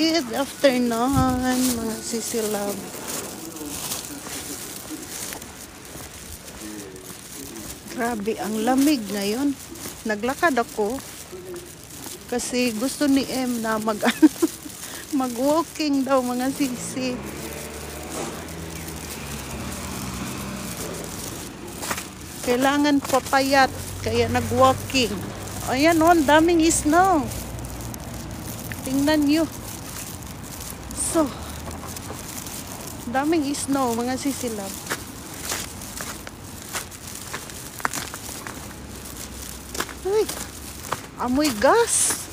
Good afternoon, mga sisilab. Grabe, ang lamig ngayon. Naglakad ako kasi gusto ni M na mag-walking daw, mga sisi. Kailangan papayat, kaya nag-walking. Ayan o, ang daming snow. Tingnan nyo. So, daming snow, mga sisilab. Ay, amoy gas.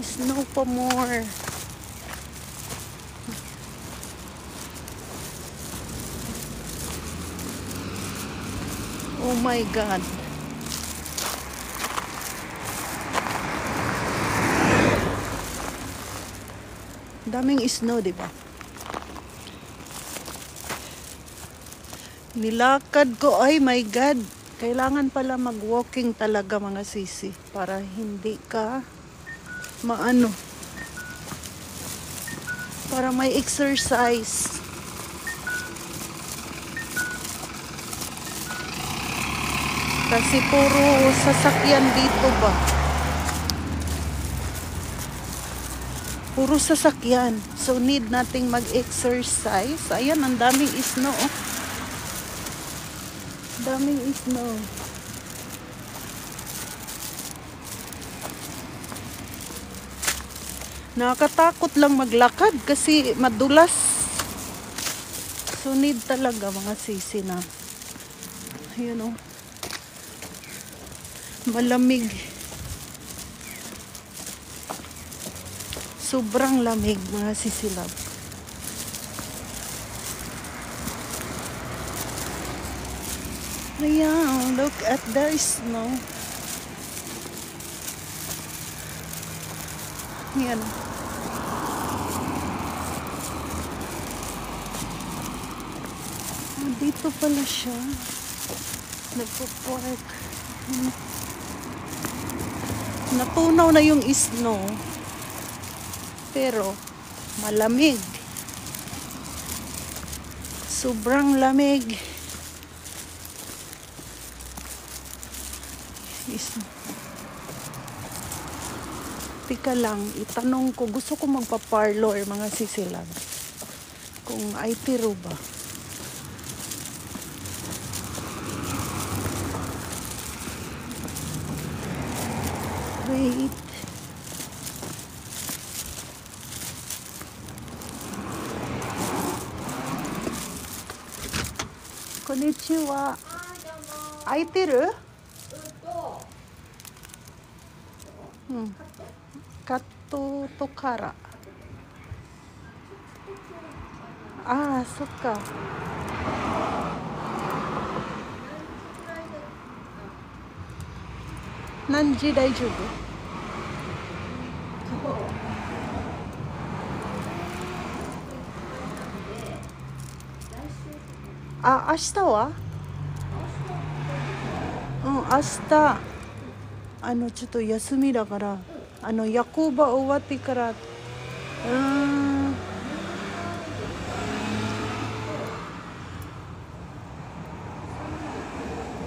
Snow pa more. Oh my God. Daming snow, di ba? Nilakad ko, ay my God. Kailangan pala mag-walking talaga, mga sisi, para hindi ka maano. Para may exercise. Kasi puro sasakyan dito ba? Puro sasakyan. So, need nating mag-exercise. Ayan, ang daming snow. Oh. Daming snow. Nakakatakot lang maglakad kasi madulas. So, need talaga, mga sisi, na ayun, oh, malamig. Sobrang lamig, mga sisilab. Ayan, look at the snow. Ayan. Dito pala siya. Nagpo-park. Natunaw na yung snow. Pero malamig. Sobrang lamig. Tika lang, itanong ko, gusto ko magpa-parlor, mga sisilab. Kung ay tiro ba? Wait. Konnichiwa. Aiteru? Katto to kara. Ah, soっか. Nanji daijoubu? Ah, 明日は? 明日ちょっと休みだから、夜行場終わってから、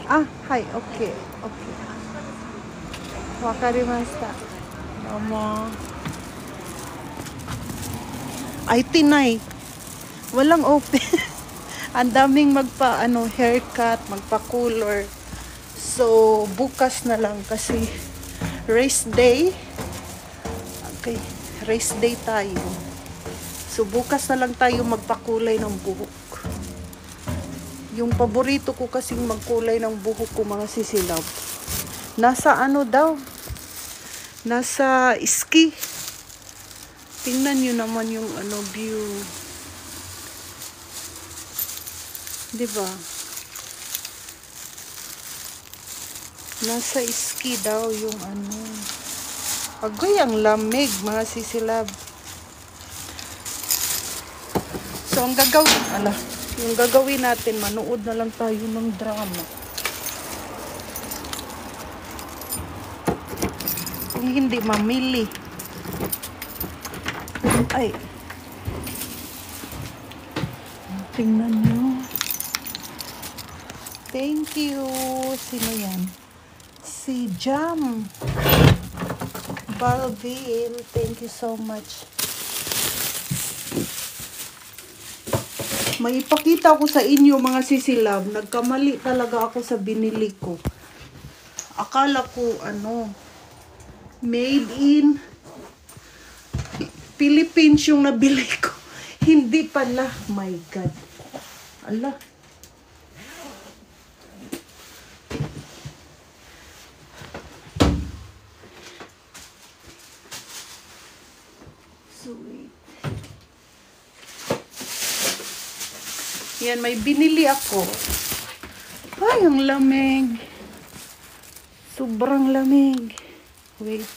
あ、はい、オッケー、オッケー。わかりました。どうも。Ay, tinay. Walang open. Ang daming haircut, magpa-color. So, bukas na lang kasi race day. Okay, race day tayo. So, bukas na lang tayo magpakulay ng buhok. Yung paborito ko kasing magkulay ng buhok ko, mga sisilab. Nasa daw? Nasa ski. Tingnan nyo naman yung view. Diba? Nasa ski daw yung Agoy, ang lamig, mga sisilab. So, ang gagawin natin, manood na lang tayo ng drama. Kung hindi mamili. Ay. Tingnan nyo. Thank you. Sino yan? Si Jam Balvin. Thank you so much. May ipakita ko sa inyo mga sisilab. Nagkamali talaga ako sa binili ko. Akala ko made in Philippines yung nabili ko. Hindi pala. My God. Allah. Sweet. Yan, may binili ako. Ay, ang lamig. Sobrang lamig. Wait.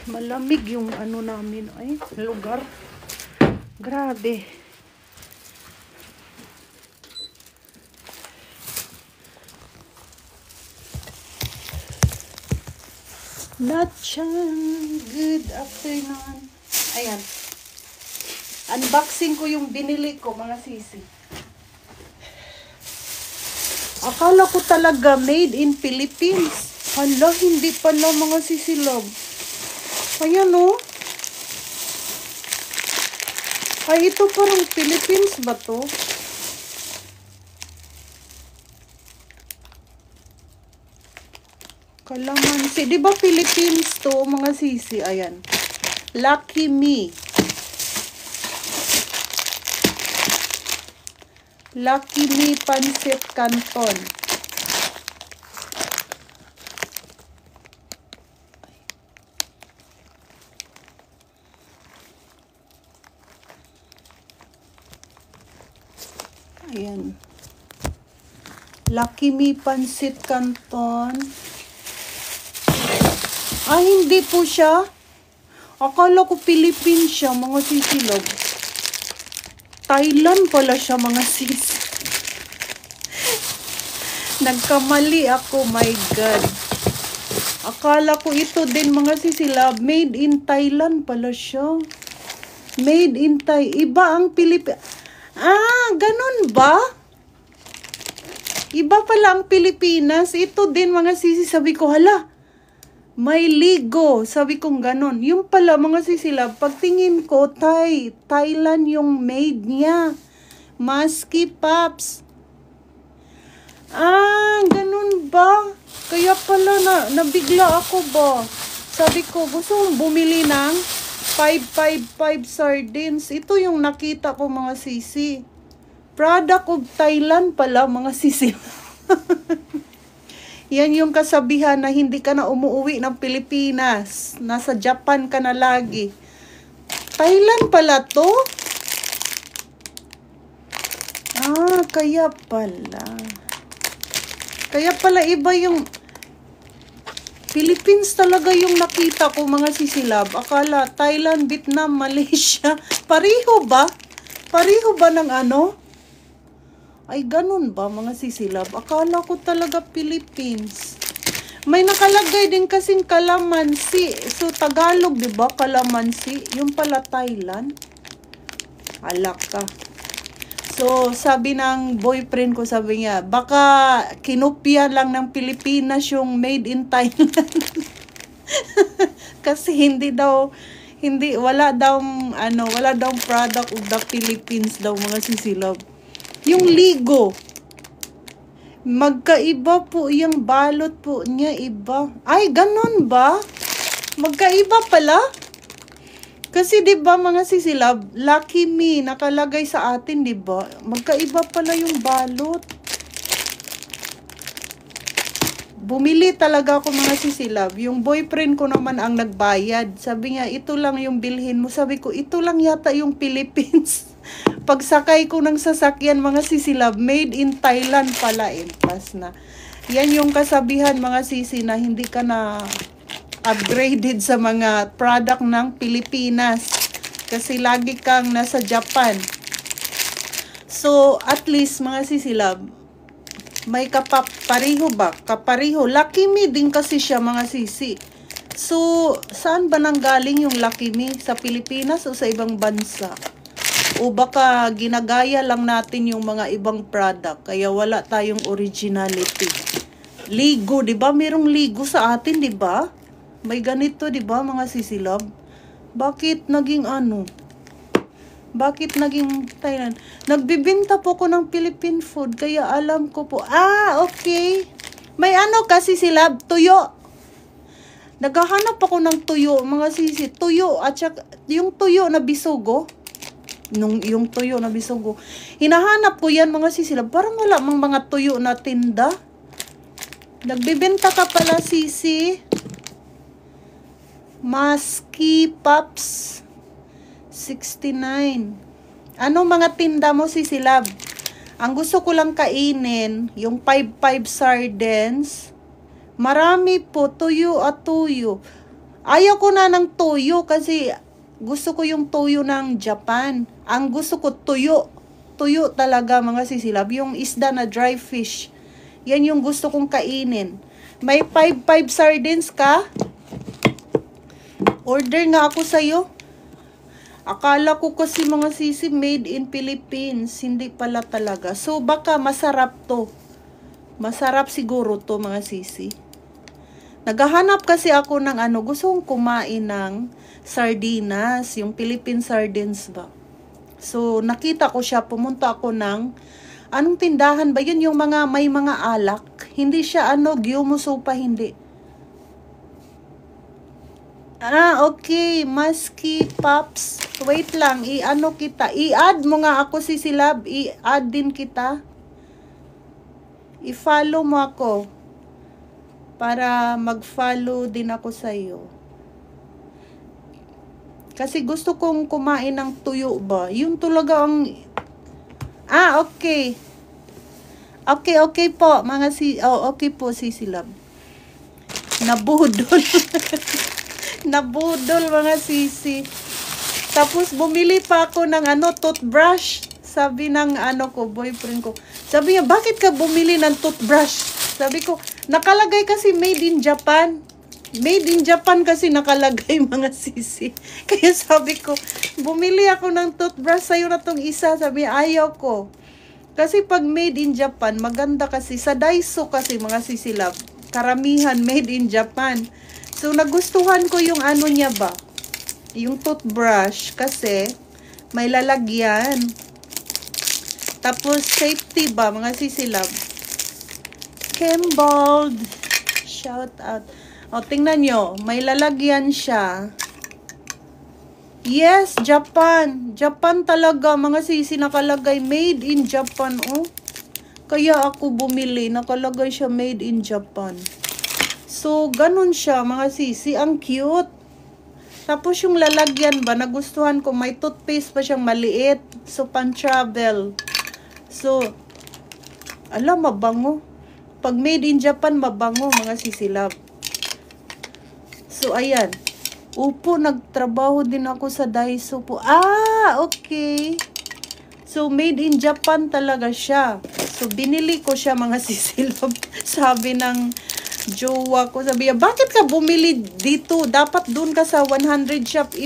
Malamig yung namin. Ay, lugar. Grabe. Natchan. Good afternoon. Ayan. Unboxing ko yung binili ko, mga sisi. Akala ko talaga made in Philippines. Hala, hindi pala mga sisilog. Ayan o. Ay, ito parang Philippines ba to? Kalamansi. Di ba Philippines to, mga sisi? Ayan. Lucky Me. Lucky Me Pancit Canton. Ayan. Lucky Me Pancit Canton. Ah, hindi po siya. Akala ko Philippines siya, mga sisilog. Thailand pala siya, mga sis. Nagkamali ako, my God. Akala ko ito din, mga sisilab. Made in Thailand pala siya. Made in Thai. Iba ang Pilipinas. Ah, ganun ba? Iba pala ang Pilipinas. Ito din, mga sisi. Sabi ko, hala, may ligo. Sabi kong ganon. Yung pala, mga sisilab, pagtingin ko, Thailand yung made niya. Musky Pops. Ah, ganun ba? Kaya pala nabigla ako ba? Sabi ko, gusto kong bumili ng 555 sardines. Ito yung nakita ko, mga sisi. Product of Thailand pala, mga sisi. Yan yung kasabihan na hindi ka na umuwi ng Pilipinas. Nasa Japan ka na lagi. Thailand pala to? Ah, kaya pala. Kaya pala iba yung Philippines talaga yung nakita ko, mga sisilab. Akala Thailand, Vietnam, Malaysia. Pareho ba? Pareho ba ng Ay, ganun ba, mga sisilab? Akala ko talaga Philippines. May nakalagay din kasing kalamansi. So, Tagalog, di ba? Kalamansi. Yung pala Thailand. Alak ka. So, sabi ng boyfriend ko, sabi niya, baka kinopya lang ng Pilipinas yung made in Thailand. Kasi wala daw product of the Philippines daw, mga sisilab. Yung ligo, magkaiba po yung balot po niya, iba. Ay, ganun ba? Magkaiba pala? Kasi 'di ba, mga sisilab, Lucky Me nakalagay sa atin, 'di ba? Magkaiba pala yung balot. Bumili talaga ako, mga sisilab. Yung boyfriend ko naman ang nagbayad. Sabi niya, ito lang yung bilhin mo. Sabi ko, ito lang yata yung Philippines. Pagsakay ko ng sasakyan, mga sisilab, made in Thailand pala. Pas na. Yan yung kasabihan, mga sisi, na hindi ka na upgraded sa mga product ng Pilipinas. Kasi lagi kang nasa Japan. So, at least, mga sisilab, May kapapariho ba? Kapariho. Lucky Me din kasi siya mga sisi. So, saan ba nanggaling yung Lucky Me? Sa Pilipinas o sa ibang bansa? O baka ginagaya lang natin yung mga ibang product. Kaya wala tayong originality. Ligo, di ba? Merong ligo sa atin, di ba? May ganito, di ba mga sisilab? Bakit naging ano? Bakit naging Thailand? Nagbibinta po ko ng Philippine food, kaya alam ko po. Ah, okay. May ano kasi sila, tuyo. Naghahanap ako ng tuyo, mga sisi. Tuyo, at saka, yung tuyo na bisugo. Yung tuyo na bisugo. Hinahanap ko yan, mga sisi. Parang wala mang mga tuyo na tinda. Nagbibenta ka pala, sisi. Musky Pops. 69. Ano mga tinda mo, sisilab? Ang gusto ko lang kainin, yung 5-5 sardines. Marami po, tuyo at tuyo. Ayaw ko na ng tuyo kasi gusto ko yung tuyo ng Japan. Ang gusto ko tuyo. Tuyo talaga mga sisilab. Yung isda na dry fish. Yan yung gusto kong kainin. May 5-5 sardines ka? Order nga ako sa'yo. Akala ko kasi mga sisi made in Philippines. Hindi pala talaga. So baka masarap to. Masarap siguro to mga sisi. Naghahanap kasi ako ng ano. Gusto kong kumain ng sardinas. Yung Philippine sardines ba. So nakita ko siya. Pumunta ako ng anong tindahan ba yun? Yung mga may mga alak. Hindi siya ano. Gyumuso pa hindi. Ah, okay. Musky Pops. Wait lang. I-ano kita. I-add mo nga ako, sisilab. I-add din kita. I-follow mo ako. Para mag-follow din ako sa'yo. Kasi gusto kong kumain ng tuyo ba. Yun talaga ang... Ah, okay. Okay po. Okay po, sisilab. Nabudol. Nabudol mga sisi. Tapos bumili pa ako ng ano, toothbrush. Sabi ng ano ko, boyfriend ko. Sabi niya, bakit ka bumili ng toothbrush? Sabi ko, nakalagay kasi made in Japan. Made in Japan kasi nakalagay mga sisi. Kaya sabi ko, bumili ako ng toothbrush sa'yo na tong isa. Sabi niya, ayaw ko. Kasi pag made in Japan, maganda kasi. Sa Daiso kasi mga sisi love. Karamihan made in Japan. So, nagustuhan ko yung ano niya ba? Yung toothbrush kasi may lalagyan. Tapos, safety ba? Mga sisilab. Kembold. Shout out. O, tingnan nyo. May lalagyan siya. Yes, Japan. Japan talaga. Mga sisi nakalagay. Made in Japan. Oh. Kaya ako bumili. Nakalagay siya made in Japan. So, ganun siya, mga sisi. Ang cute. Tapos, yung lalagyan ba, nagustuhan ko. May toothpaste pa siyang maliit. So, pan-travel. So, alam, mabango. Pag made in Japan, mabango, mga sisilab. So, ayan. Upo, nagtrabaho din ako sa Daiso po. Ah, okay. So, made in Japan talaga siya. So, binili ko siya, mga sisilab. Sabi ng jowa ko, sabi niya, bakit ka bumili dito? Dapat doon ka sa 100 shop.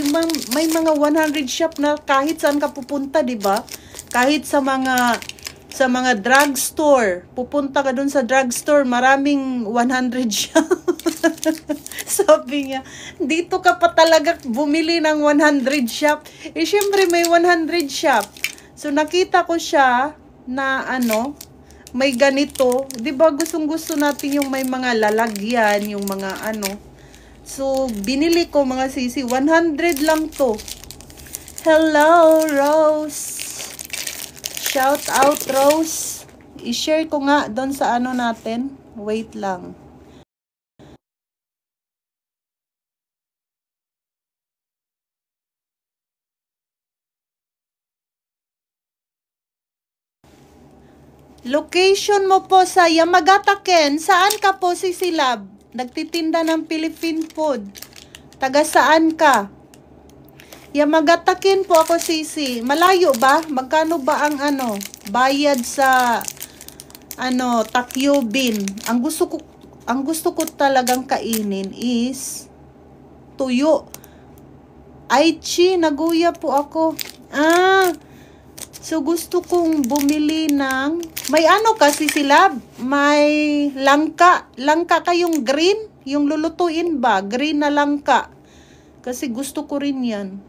May mga 100 shop na kahit saan ka pupunta, di ba? Kahit sa mga drugstore. Pupunta ka doon sa drugstore, maraming 100 shop. Sabi niya, dito ka pa talaga bumili ng 100 shop. Eh, syempre may 100 shop. So, nakita ko siya na ano, may ganito. Diba gustong-gusto natin yung may mga lalagyan, yung mga ano. So, binili ko mga sisi. 100 lang to. Hello, Rose. Shout out, Rose. I-share ko nga doon sa ano natin. Wait lang. Location mo po sa Yamagata Ken. Saan ka po, sisilab? Nagtitinda ng Philippine food. Taga saan ka? Yamagata Ken po ako, sisi. Malayo ba? Magkano ba ang ano? Bayad sa ano, takyobin. Ang gusto ko talagang kainin is tuyo. Aichi, naguya po ako. So gusto kong bumili ng, may ano kasi sila, may langka. Langka kayong green, yung lulutuin ba? Green na langka. Kasi gusto ko rin yan.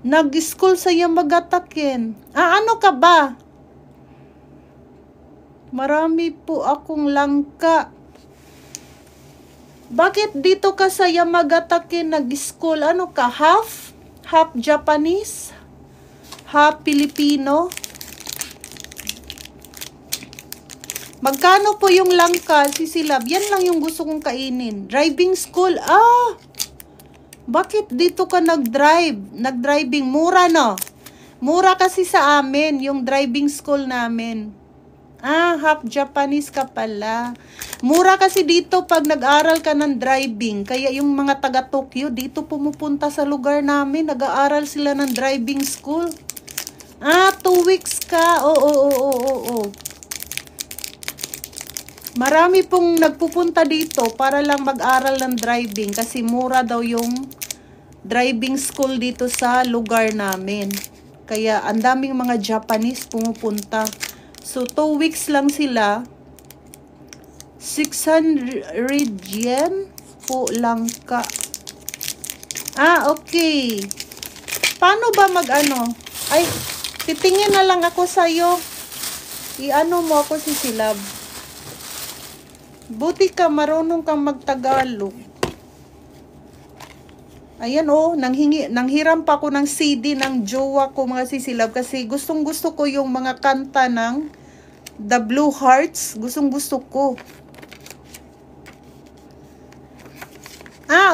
Nag-school sa Yamagataken. Ano ka ba? Marami po akong langka. Bakit dito ka sa Yamagataken nag-school? Ano ka? Half? Half Japanese? Half Filipino? Magkano po yung langka, sisilab? Yan lang yung gusto kong kainin. Driving school? Bakit dito ka nag-drive? Nag-driving? Mura, no? Mura kasi sa amin, yung driving school namin. Half Japanese ka pala. Mura kasi dito pag nag-aral ka ng driving. Kaya yung mga taga Tokyo, dito pumupunta sa lugar namin. Nag-aaral sila ng driving school. 2 weeks ka. Oo. Marami pong nagpupunta dito para lang mag-aral ng driving. Kasi mura daw yung driving school dito sa lugar namin. Kaya ang daming mga Japanese pumupunta. So, 2 weeks lang sila. 600 yen po lang ka. Okay. Paano ba mag-ano? Ay, titingin na lang ako sa'yo. I-ano mo ako, sisilab. Buti ka, marunong kang magtagalog. Ayan nanghiram pa ako ng CD ng jowa ko, mga sisilab, kasi gustong gusto ko yung mga kanta ng The Blue Hearts. Gustong gusto ko.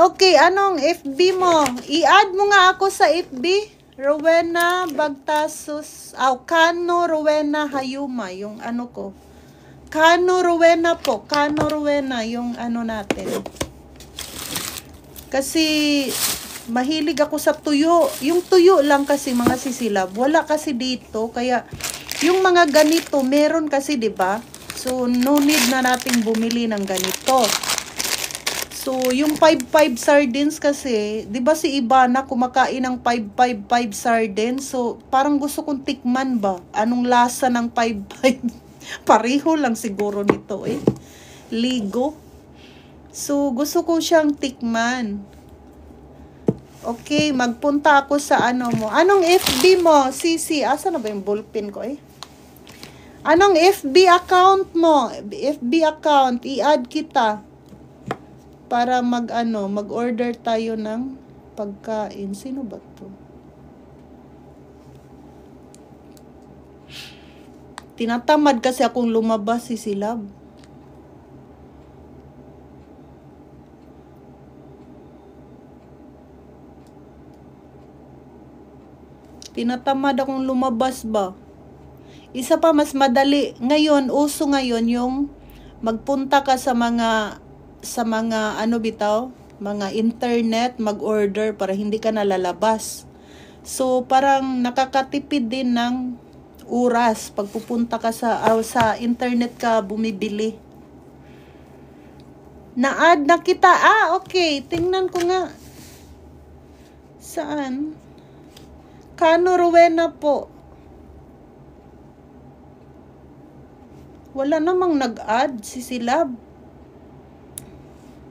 Okay. Anong FB mo? I-add mo nga ako sa FB. Rowena Bagtasos. Kano Rowena Hayuma. Yung ano ko. Kano Rowena po. Kano Rowena. Yung ano natin. Kasi mahilig ako sa tuyo. Yung tuyo lang kasi, mga sisilab. Wala kasi dito. Kaya yung mga ganito, meron kasi, 'di ba? So no need na nating bumili ng ganito. So yung 5-5 sardines kasi, 'di ba si Ibana kumakain ng 5-5 sardines? So parang gusto kong tikman ba? Anong lasa ng 5-5? Pareho lang siguro nito Ligo. So gusto ko siyang tikman. Okay, magpunta ako sa ano mo. Anong FB mo? Sisi, asa na ba yung ballpen ko Anong FB account mo? FB account, i-add kita. Para mag-order tayo ng pagkain. Sino ba to? Tinatamad kasi akong lumabas, sisilab. Tinatamad akong lumabas ba? Isa pa, mas madali. Ngayon, uso ngayon yung magpunta ka sa mga ano bitaw? Mga internet, mag-order para hindi ka nalalabas. So, parang nakakatipid din ng oras pag pupunta ka sa internet ka bumibili. Na-add na kita. Okay. Tingnan ko nga. Saan? Kano Rowena po. Wala namang nag-add, sisilab.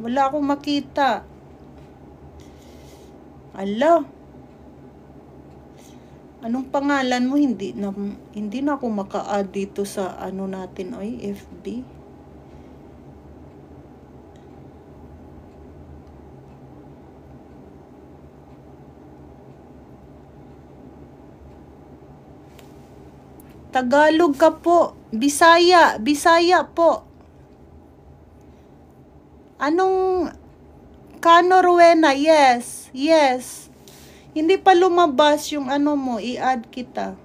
Wala akong makita. Ala. Anong pangalan mo? Hindi na ako maka-add dito sa ano natin, FB. Tagalog ka po. Bisaya po. Anong Kano Rowena? Yes. Hindi pa lumabas yung ano mo, i-add kita.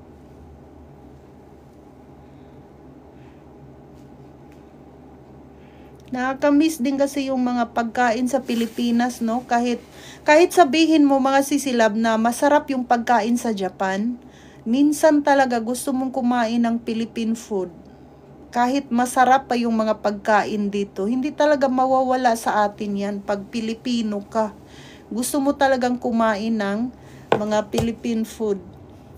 Nakakamiss din kasi yung mga pagkain sa Pilipinas, no? Kahit sabihin mo, mga sisilab, na masarap yung pagkain sa Japan, Minsan talaga gusto mong kumain ng Philippine food. Kahit masarap pa yung mga pagkain dito, hindi talaga mawawala sa atin yan pag Pilipino ka. Gusto mo talagang kumain ng mga Philippine food.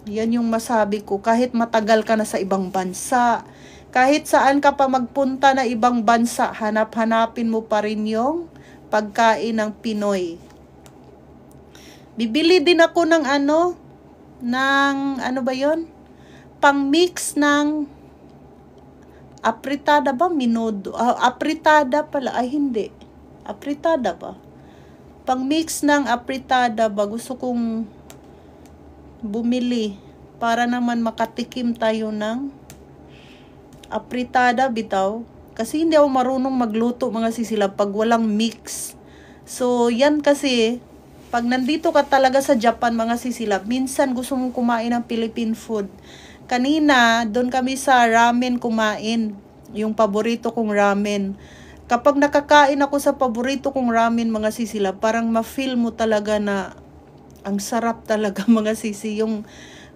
Yan yung masabi ko. Kahit matagal ka na sa ibang bansa, kahit saan ka pa magpunta na ibang bansa, hanap-hanapin mo pa rin yung pagkain ng Pinoy. Bibili din ako ng ano ba yon? Pang-mix ng apritada ba? Minodo. Apritada pala. Ay, hindi. Apritada ba? Pang-mix ng apritada ba? Gusto kong bumili para naman makatikim tayo ng apritada bitaw. Kasi hindi ako marunong magluto mga sisilab pag walang mix. So, yan kasi pag nandito ka talaga sa Japan mga sisilab, minsan gusto mong kumain ng Philippine food. Kanina, doon kami sa ramen kumain. Yung paborito kong ramen. Kapag nakakain ako sa paborito kong ramen mga sisilab, parang ma-feel mo talaga na ang sarap talaga mga sisi. Yung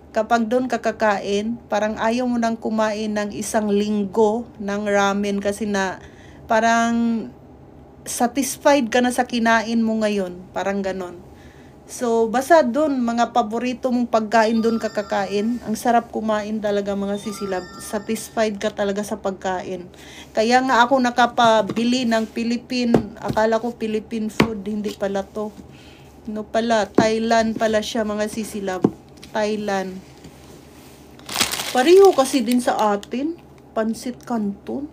kapag doon kakakain, parang ayaw mo nang kumain ng 1 linggo ng ramen kasi na parang satisfied ka na sa kinain mo ngayon. Parang ganon. So, basta doon, mga paborito mong pagkain doon kakakain. Ang sarap kumain talaga mga sisilab. Satisfied ka talaga sa pagkain. Kaya nga ako nakapabili ng Philippine, akala ko Philippine food, hindi pala to. No pala, Thailand pala siya mga sisilab. Thailand. Pareho kasi din sa atin. Pansit Canton.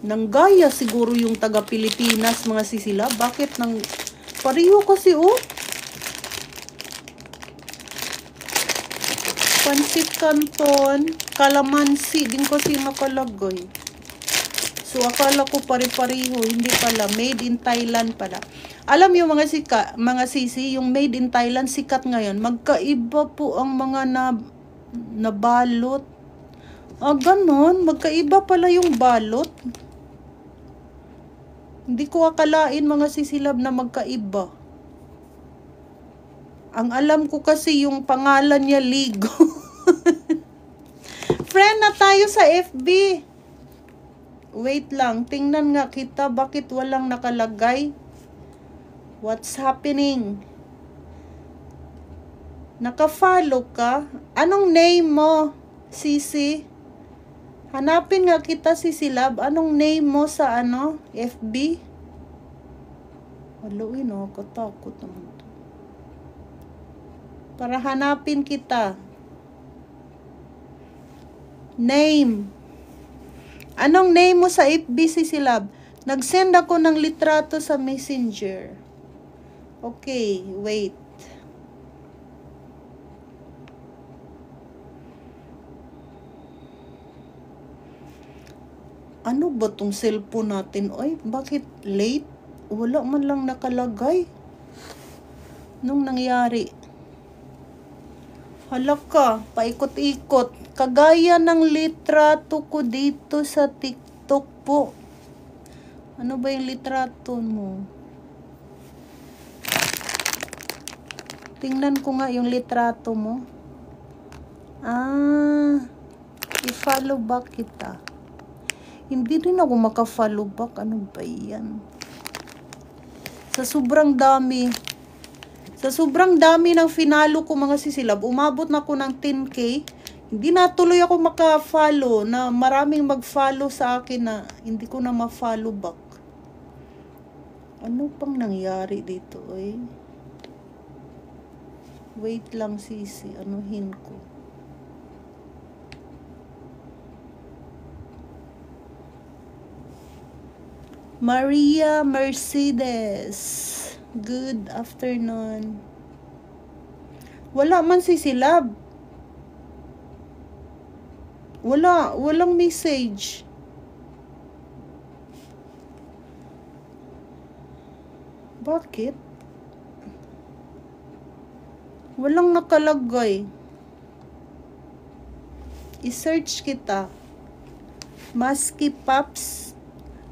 Nanggaya siguro yung taga Pilipinas mga sisilab. Bakit nang pareho kasi Pansit Canton, kalamansi din kasi nakalagay. So akala ko pare-pareho, hindi pala, made in Thailand pala. Alam yung mga sisi, yung made in Thailand sikat ngayon. Magkaiba po ang mga nabalot. Ganon, magkaiba pala yung balot. Hindi ko akalain mga sisilab na magkaiba. Ang alam ko kasi yung pangalan niya Ligo. Friend na tayo sa FB. Wait lang, tingnan nga kita bakit walang nakalagay. What's happening? Naka-follow ka? Anong name mo, Sisi? Hanapin nga kita sisilab. Anong name mo sa FB? Haluin katakot naman to. Para hanapin kita. Name. Anong name mo sa FB sisilab? Nag-send ako ng litrato sa Messenger. Okay, wait. Ano ba tong cellphone natin? Ay, bakit late? Wala man lang nakalagay. Nung nangyari. Halaka, paikot-ikot. Kagaya ng litrato ko dito sa TikTok po. Ano ba yung litrato mo? Tingnan ko nga yung litrato mo. I-follow back kita. Hindi rin ako maka-follow back. Ano ba yan? Sa sobrang dami ng finalo ko mga sisilab, umabot na ako ng 10K. Hindi na tuloy ako maka-follow na maraming mag-follow sa akin na hindi ko na ma-follow back. Ano pang nangyari dito Wait lang sisi, anuhin ko. Maria Mercedes. Good afternoon. Wala man sisilab. Walang message. Bakit? Walang nakalagay. I-search kita. Maski Pops.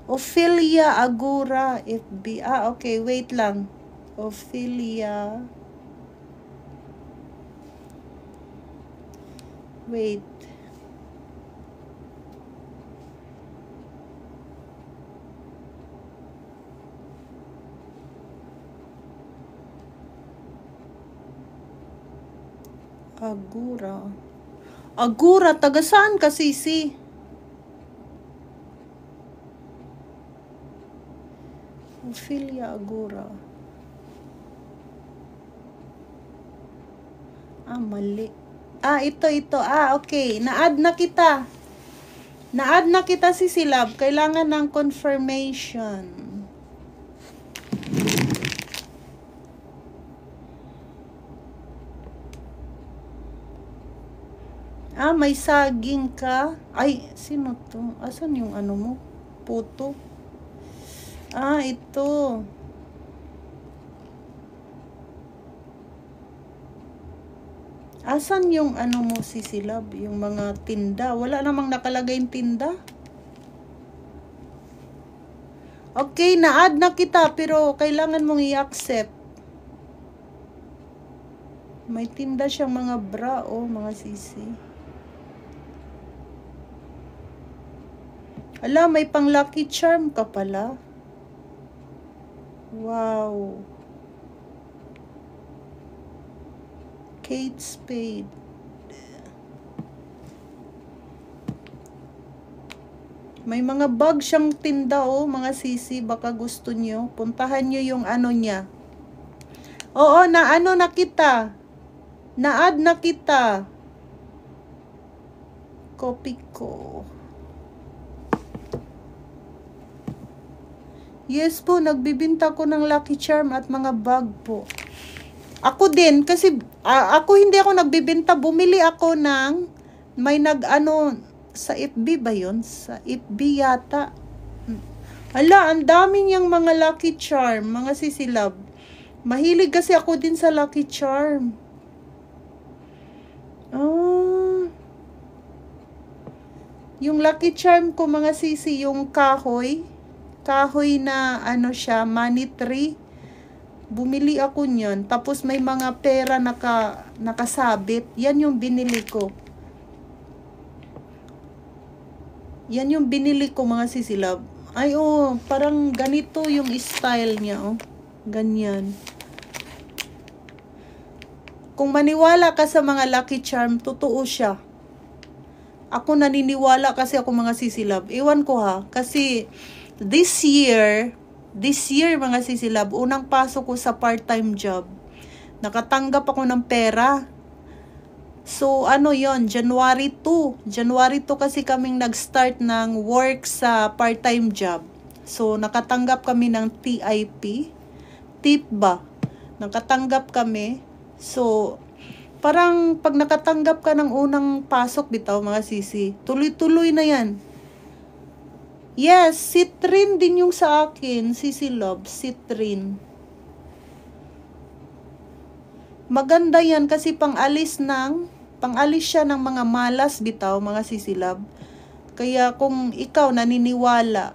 Ophelia Agura FB. Okay, wait lang. Ophelia. Wait. Agura. Agura, taga saan ka, Sisi? Ophelia Agura. Mali. Ito. Okay. Na-add na kita. Na-add na kita, Sisi Love. Kailangan ng confirmation. May saging ka. Ay, sino to? Asan yung ano mo? Photo. Ito. Asan yung ano mo, Sisi Love? Yung mga tinda. Wala namang nakalagay yung tinda. Okay, na-add na kita, pero kailangan mong i-accept. May tinda siyang mga bra, mga Sisi. Ala, may pang Lucky Charm ka pala. Wow. Kate Spade. May mga bag siyang tinda, mga Sisi. Baka gusto nyo. Puntahan nyo yung ano niya. Oo, na-ano na kita. Na-add na kita. Copy ko. Yes po, nagbibinta ko ng Lucky Charm at mga bag po. Ako din, kasi hindi ako nagbibinta. Bumili ako ng, may nag-ano, sa FB ba yun? Sa FB yata. Hala, ang dami niyang mga Lucky Charm, mga Sisi Love. Mahilig kasi ako din sa Lucky Charm. Yung Lucky Charm ko, mga Sisi, yung kahoy. Kahoy na ano siya, money tree. Bumili ako niyan. Tapos may mga pera nakasabit. Yan yung binili ko. Yan yung binili ko, mga Sisi Love. Ay, parang ganito yung style niya, Ganyan. Kung maniwala ka sa mga Lucky Charm, totoo siya. Ako naniniwala kasi ako, mga Sisi Love. Ewan ko ha, kasi this year, mga Sisi Love, unang pasok ko sa part-time job. Nakatanggap ako ng pera. So, ano yon, January 2. January 2 kasi kaming nag-start ng work sa part-time job. So, nakatanggap kami ng TIP. Tip ba? Nakatanggap kami. So, parang pag nakatanggap ka ng unang pasok, bitaw, mga Sisi, tuloy-tuloy na yan. Yes, Citrin din yung sa akin, Sisi Love, Citrin. Maganda yan kasi pang-alis siya ng mga malas, bitaw, mga Sisi Love. Kaya kung ikaw naniniwala,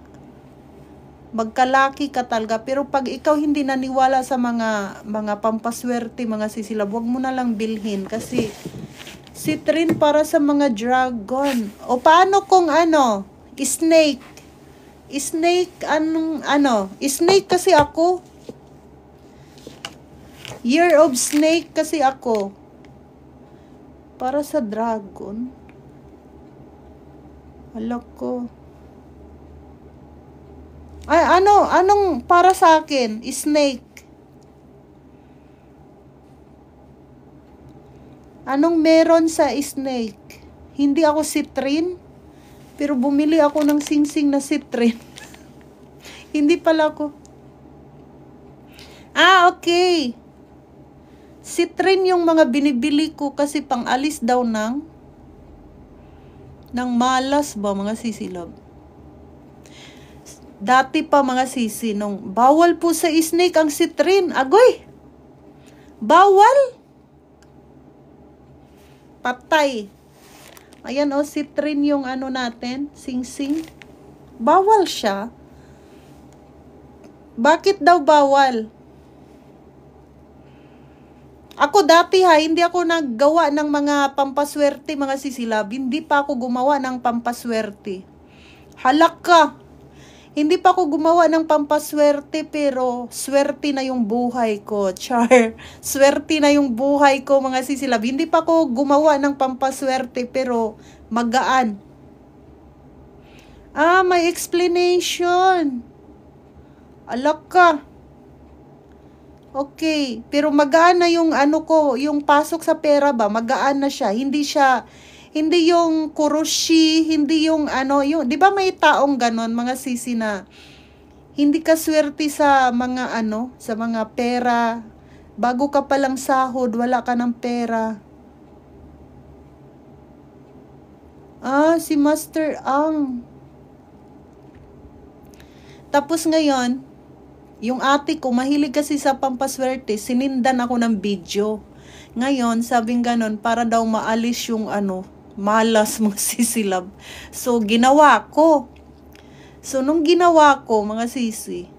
magkalaki ka talaga. Pero pag ikaw hindi naniwala sa mga pampaswerte, mga Sisi Love, wag mo na lang bilhin kasi Citrin para sa mga dragon. O paano kung snake? Snake, snake kasi ako. Year of Snake kasi ako. Para sa dragon. Hala ko. Ay, anong para sa akin? Snake. Anong meron sa snake? Hindi ako Citrin. Pero bumili ako ng singsing na Citrin. Hindi pala ako. Okay. Citrin yung mga binibili ko kasi pang-alis daw ng malas ba, mga Sisi Love. Dati pa, mga Sisi, nung bawal po sa snake ang Citrin. Agoy! Bawal! Patay. Ayan, Citrin yung natin, sing-sing. Bawal siya. Bakit daw bawal? Ako dati ha, hindi ako naggawa ng mga pampaswerte mga sisilab. Hindi pa ako gumawa ng pampaswerte. Halak ka. Hindi pa ako gumawa ng pampaswerte pero swerte na yung buhay ko. Char. Swerte na yung buhay ko mga sisilab. Hindi pa ako gumawa ng pampaswerte pero magaan. May explanation. Alak ka. Okay, pero magaan na yung ano ko, yung pasok sa pera ba, magaan na siya. Hindi yung kurushi, hindi yung ano, yung, di ba may taong ganon, mga sisi na, hindi ka swerte sa mga ano, sa mga pera, bago ka palang sahod, wala ka ng pera. Si Master Ang. Tapos ngayon, yung ate ko, mahilig kasi sa pampaswerte, sinindan ako ng video. Ngayon, sabing ganon, para daw maalis yung ano, malas mga sisilab. So, ginawa ko. So, nung ginawa ko, mga sisi,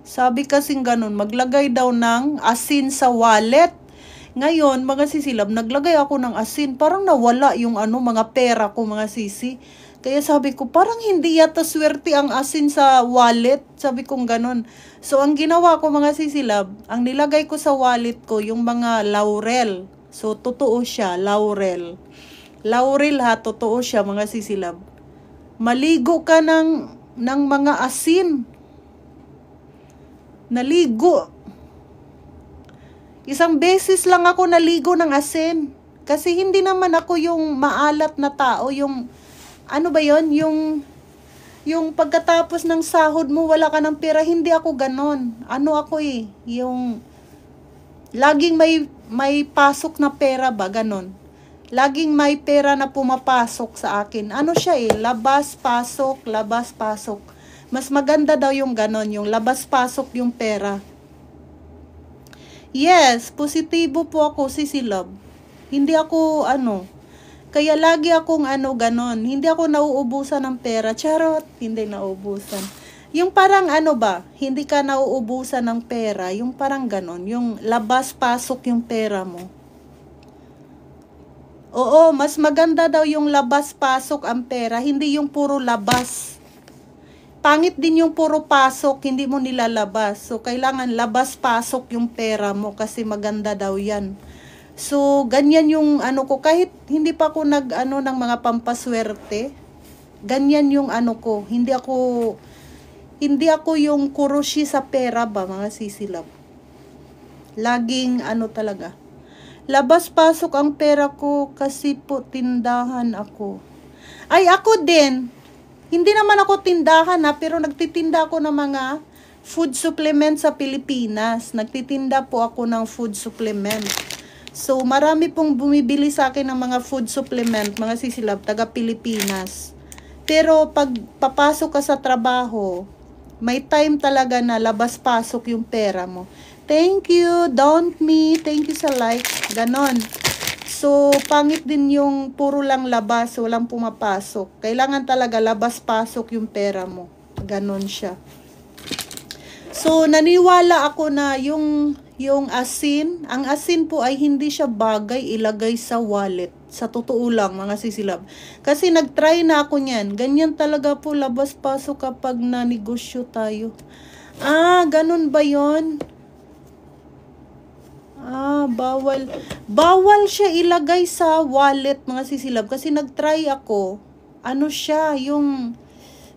sabi kasing ganon, maglagay daw ng asin sa wallet. Ngayon, mga sisilab, naglagay ako ng asin. Parang nawala yung ano, mga pera ko, mga sisi. Kaya sabi ko, parang hindi yata swerte ang asin sa wallet. Sabi kong ganon. So, ang ginawa ko mga sisilab, ang nilagay ko sa wallet ko, yung mga laurel. So, totoo siya, laurel. Laurel ha, totoo siya mga sisilab. Maligo ka ng mga asin. Naligo. Isang beses lang ako naligo ng asin. Kasi hindi naman ako yung maalat na tao, yung ano ba yon, yung pagkatapos ng sahod mo wala ka ng pera, hindi ako ganon. Ano ako yung laging may pasok na pera ba, ganon. Laging may pera na pumapasok sa akin. Ano siya labas pasok, labas pasok. Mas maganda daw yung ganon, yung labas pasok yung pera. Yes, positibo po ako, sisilab. Hindi ako kaya lagi akong ganon. Hindi ako nauubusan ng pera. Charot, hindi nauubusan. Yung parang ba, hindi ka nauubusan ng pera. Yung parang ganon. Yung labas-pasok yung pera mo. Oo, mas maganda daw yung labas-pasok ang pera. Hindi yung puro labas. Pangit din yung puro pasok, hindi mo nilalabas. So, kailangan labas-pasok yung pera mo kasi maganda daw yan. So, ganyan yung ko, kahit hindi pa ako ng mga pampaswerte, ganyan yung ko, hindi ako yung kurushi sa pera ba, mga sisilab. Laging talaga. Labas-pasok ang pera ko kasi po tindahan ako. Ay, ako din. Hindi naman ako tindahan pero nagtitinda ako ng mga food supplement sa Pilipinas. Nagtitinda po ako ng food supplement. So, marami pong bumibili sa akin ng mga food supplement, mga sisilab, taga Pilipinas. Pero, pag papasok ka sa trabaho, may time talaga na labas-pasok yung pera mo. Thank you, don't me, thank you sa like, ganon. So, pangit din yung puro lang labas, walang pumapasok. Kailangan talaga labas-pasok yung pera mo. Ganon siya. So, naniwala ako na yung asin, ang asin po ay hindi siya bagay ilagay sa wallet. Sa totoo lang, mga sisilab. Kasi nagtry na ako niyan. Ganyan talaga po, labas-pasok kapag nanegosyo tayo. Ganun ba yon? Bawal. Bawal siya ilagay sa wallet, mga sisilab. Kasi nagtry ako. Siya, yung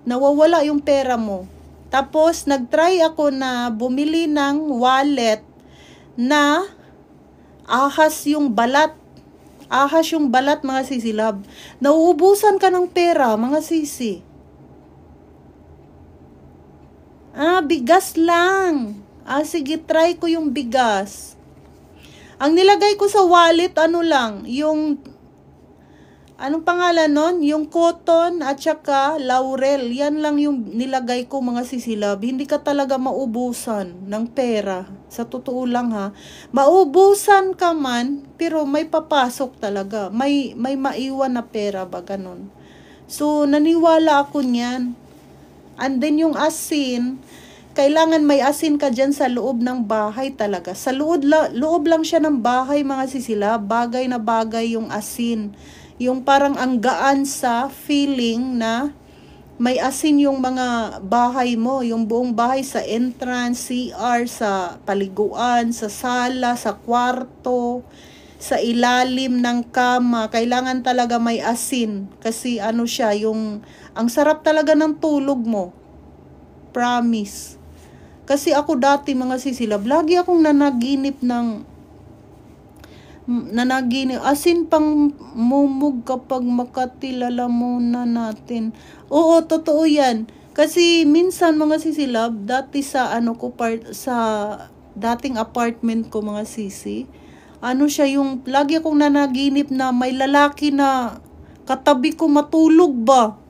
nawawala yung pera mo. Tapos, nagtry ako na bumili ng wallet na ahas yung balat. Ahas yung balat, mga sisilab. Nauubusan ka ng pera, mga sisi. Bigas lang. Sige, try ko yung bigas. Ang nilagay ko sa wallet, yung anong pangalan nun? Yung cotton at saka laurel. Yan lang yung nilagay ko, mga sisilab. Hindi ka talaga maubusan ng pera. Sa totoo lang ha. Maubusan ka man, pero may papasok talaga. May maiwan na pera ba, ganun. So, naniwala ako niyan. And then yung asin, kailangan may asin ka dyan sa loob ng bahay talaga. Sa loob lang siya ng bahay, mga sisilab. Bagay na bagay yung asin. Yung parang ang gaan sa feeling na may asin yung mga bahay mo. Yung buong bahay sa entrance, CR, sa paliguan, sa sala, sa kwarto, sa ilalim ng kama. Kailangan talaga may asin. Kasi ano siya, ang sarap talaga ng tulog mo. Promise. Kasi ako dati, mga sisilab, lagi akong nanaginip, asin pang mumug kapag makakilala muna natin. Oo, totoo yan. Kasi minsan, mga sisilab, dati sa sa dating apartment ko, mga sisi, lagi akong nanaginip na may lalaki na katabi ko matulog ba.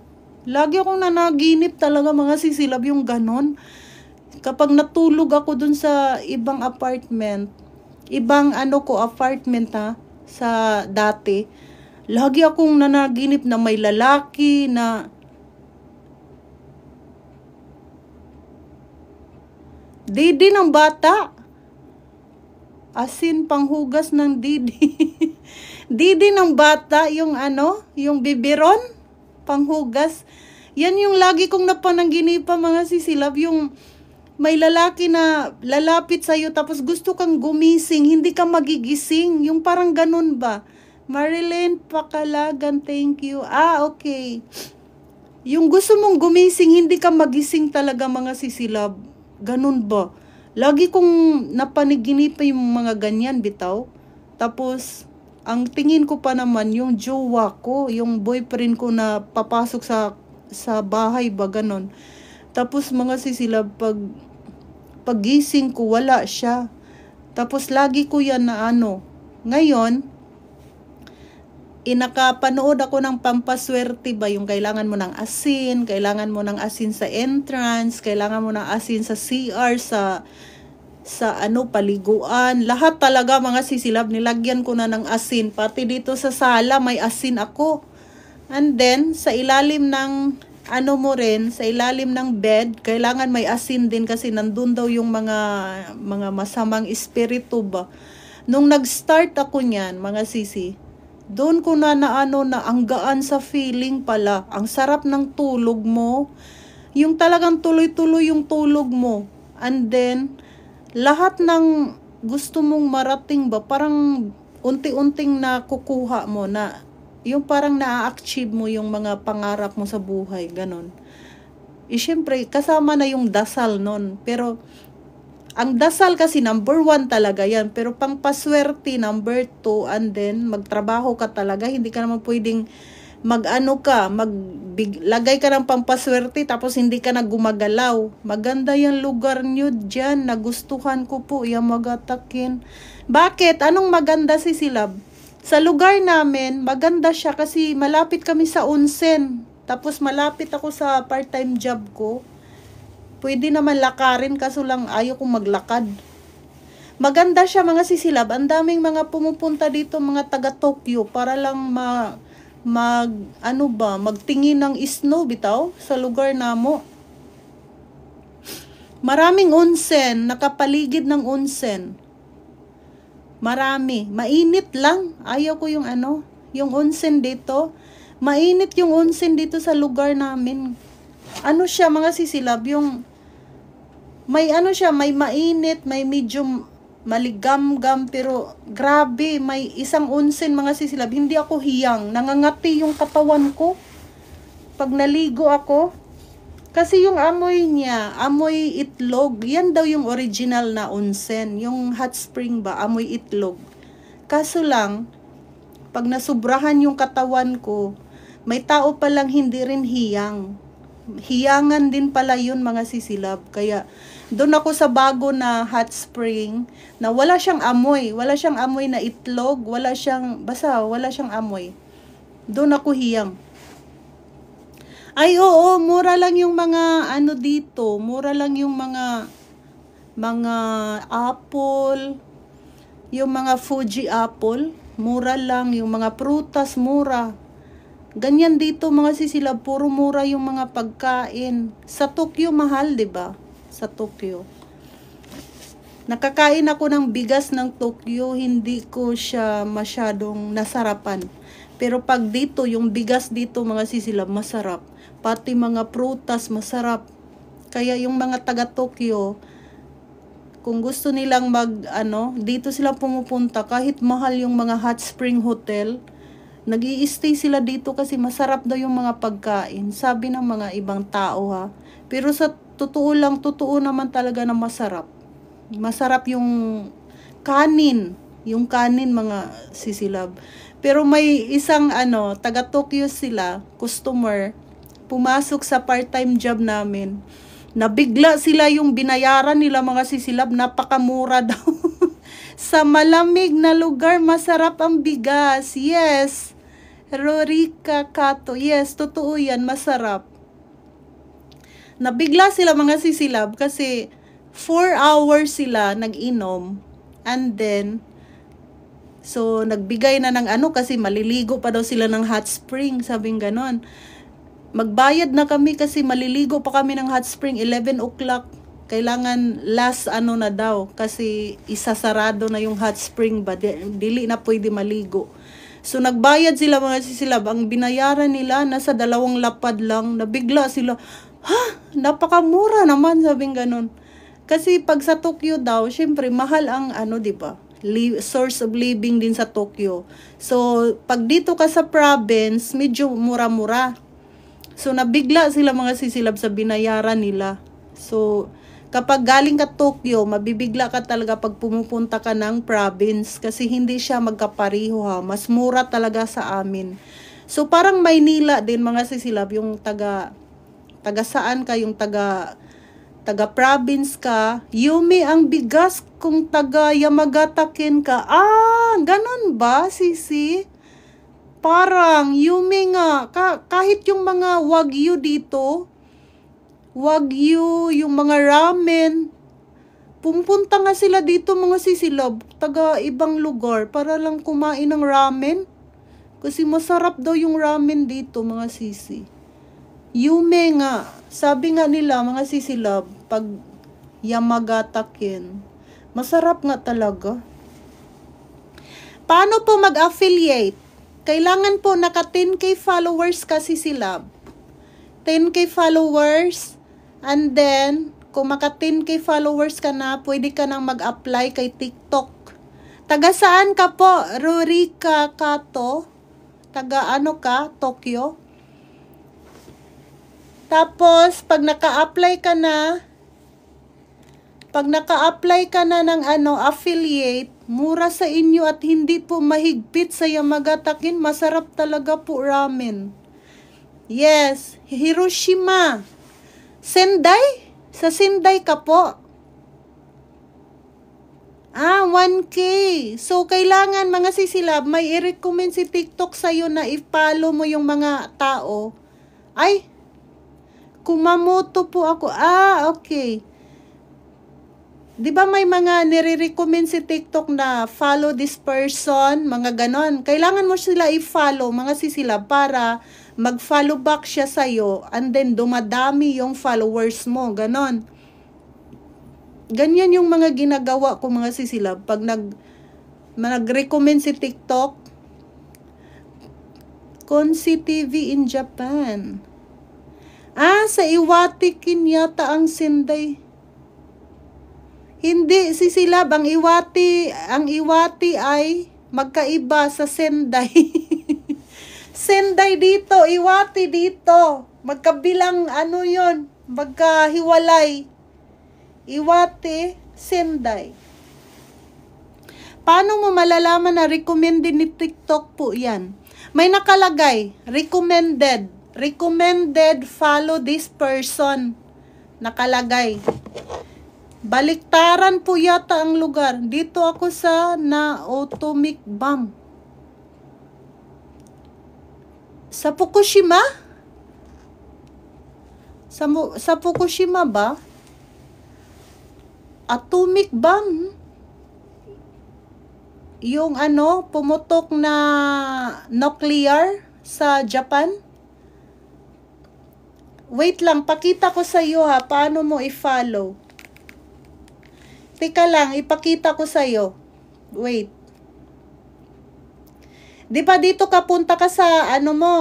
Lagi akong nanaginip talaga, mga sisilab, yung ganon. Kapag natulog ako dun sa ibang apartment, apartment sa dati, lagi akong nanaginip na may lalaki na didi ng bata. Asin panghugas ng didi. Didi ng bata, yung biberon, panghugas. Yan yung lagi kong napanaginipan, mga sisilab, yung may lalaki na lalapit sa'yo tapos gusto kang gumising, hindi ka magigising. Yung parang ganun ba? Marilyn Pakalagan, thank you. Okay. Yung gusto mong gumising, hindi ka magising talaga, mga sisilab. Ganun ba? Lagi kong napanaginipan yung mga ganyan, bitaw. Tapos, ang tingin ko pa naman, yung jowa ko, yung boyfriend ko na papasok sa bahay ba, ganun. Tapos, mga sisilab, paggising ko, wala siya. Tapos, lagi ko yan na Ngayon, inakapanood ako ng pampaswerte ba, yung kailangan mo ng asin, sa entrance, kailangan mo ng asin sa CR, sa paliguan. Lahat talaga, mga sisilab, nilagyan ko na ng asin. Pati dito sa sala, may asin ako. And then, sa ilalim ng sa ilalim ng bed, kailangan may asin din kasi nandun daw yung mga masamang espiritu ba. Nung nag-start ako niyan, mga sisi, doon ko na ang gaan sa feeling pala. Ang sarap ng tulog mo. Yung talagang tuloy-tuloy yung tulog mo. And then, lahat ng gusto mong marating ba, parang unti-unting nakukuha mo na yung parang na-achieve mo yung mga pangarap mo sa buhay, ganon. Siyempre, kasama na yung dasal nun. Pero, ang dasal kasi number 1 talaga yan. Pero pang paswerte, number 2, and then, magtrabaho ka talaga. Hindi ka naman pwedeng lagay ka ng pampaswerte, tapos hindi ka na gumagalaw. Maganda yung lugar nyo dyan. Nagustuhan ko po yung magatakin. Bakit? Anong maganda, sisilab? Sa lugar namin, maganda siya kasi malapit kami sa onsen. Tapos malapit ako sa part-time job ko. Pwede naman lakarin, kaso lang ayaw kong maglakad. Maganda siya, mga sisilab. Ang daming mga pumupunta dito, mga taga Tokyo, para lang magtingin ng snow, bitaw, sa lugar namo. Maraming onsen, nakapaligid ng onsen. Marami. Mainit lang. Ayaw ko yung onsen dito. Mainit yung onsen dito sa lugar namin. Siya, mga sisilab, yung may may mainit, may medyo maligam-gam, pero grabe, may isang onsen, mga sisilab, hindi ako hiyang. Nangangati yung katawan ko pag naligo ako. Kasi yung amoy niya, amoy itlog. Yan daw yung original na onsen. Yung hot spring ba, amoy itlog. Kaso lang, pag nasubrahan yung katawan ko, may tao palang hindi rin hiyang. Hiyangan din pala yun, mga sisilab. Kaya, doon ako sa bago na hot spring, na wala siyang amoy. Wala siyang amoy na itlog. Wala siyang amoy. Doon ako hiyang. Ay, oo, mura lang yung mga dito. Mura lang yung mga apple, yung mga Fuji apple, mura lang. Yung mga prutas, mura. Ganyan dito, mga sisilab, puro mura yung mga pagkain. Sa Tokyo, mahal, 'di ba? sa Tokyo. Nakakain ako ng bigas ng Tokyo, hindi ko siya masyadong nasarapan. Pero pag dito, yung bigas dito mga sisilab, masarap. Pati mga prutas, masarap. Kaya yung mga taga Tokyo, kung gusto nilang dito sila pumupunta, kahit mahal yung mga hot spring hotel, nag-i-stay sila dito kasi masarap daw yung mga pagkain. Sabi ng mga ibang tao ha. Pero sa totoo naman talaga na masarap. Masarap yung kanin. Yung kanin mga sisilab. Pero may isang taga Tokyo sila, customer, pumasok sa part-time job namin. Nabigla sila yung binayaran nila mga sisilab, napakamura daw. Sa malamig na lugar, masarap ang bigas. Yes. Rorika Kato. Yes, totoo yan, masarap. Nabigla sila mga sisilab kasi 4 hours sila nag-inom. And then, so, nagbigay na ng kasi maliligo pa daw sila ng hot spring. Sabing ganon. Magbayad na kami kasi maliligo pa kami ng hot spring. 11 o'clock. Kailangan last na daw. Kasi isasarado na yung hot spring ba. Dili na pwede maligo. So, nagbayad sila mga sisilab. Ang binayaran nila, nasa 2 lapad lang. Nabigla sila. Ha? Napakamura naman. Sabing ganon. Kasi pag sa Tokyo daw, syempre mahal ang diba? Source of living din sa Tokyo. So, pag dito ka sa province, medyo mura-mura. So, nabigla sila mga sisilab sa binayaran nila. So, kapag galing ka Tokyo, mabibigla ka talaga pag pumupunta ka ng province kasi hindi siya magkapariho ha. Mas mura talaga sa amin. So, parang Maynila din mga sisilab, yung taga saan ka, yung taga province ka, Yumi ang bigas kung taga Yamagataken ka. Ganun ba, sisi? Parang Yumi nga. Kahit yung mga Wagyu dito, Wagyu, yung mga ramen, pumunta nga sila dito mga sisilab, taga ibang lugar, para lang kumain ng ramen. Kasi masarap daw yung ramen dito mga sisi. Yume nga. Sabi nga nila mga sisilab, pag Yamagataken, masarap nga talaga. Paano po mag-affiliate? Kailangan po naka 10k followers kasi sisilab. 10k followers, and then kung maka 10k followers ka na, pwede ka nang mag-apply kay TikTok. Taga saan ka po? Rurika Kato? Taga ka? Tokyo? Tapos, pag naka-apply ka na ng affiliate, mura sa inyo at hindi po mahigpit sa Yamagataken, masarap talaga po ramen. Yes, Hiroshima. Sendai? Sa Sendai ka po. 1K. So, kailangan mga sisilab, may i-recommend si TikTok sa'yo na i-follow mo yung mga tao. Ay, Kumamoto po ako. Okay. Di ba may mga nire-recommend si TikTok na follow this person, mga ganon. Kailangan mo sila i-follow, mga sisilab, para mag-follow back siya sa'yo, and then dumadami yung followers mo, ganon. Ganyan yung mga ginagawa ko mga sisilab. Pag nag-recommend si TikTok, Konsi TV in Japan. Sa Iwatikin yata ang Sendai. Hindi, sisilab, ang Iwati ay magkaiba sa Sendai. Sendai dito, Iwati dito. Magkabilang yon, magkahiwalay. Iwati, Sendai. Paano mo malalaman na recommended ni TikTok po yan? May nakalagay, recommended, follow this person. Nakalagay. Baliktaran po yata ang lugar. Dito ako sa Naotomic Bomb. Sa Fukushima? Sa Fukushima ba? Atomic bomb? Yung pumutok na nuclear sa Japan? Wait lang, pakita ko sa iyo ha, paano mo i-follow. Teka lang, ipakita ko sa iyo. Wait. Di ba dito ka punta ka sa ano mo?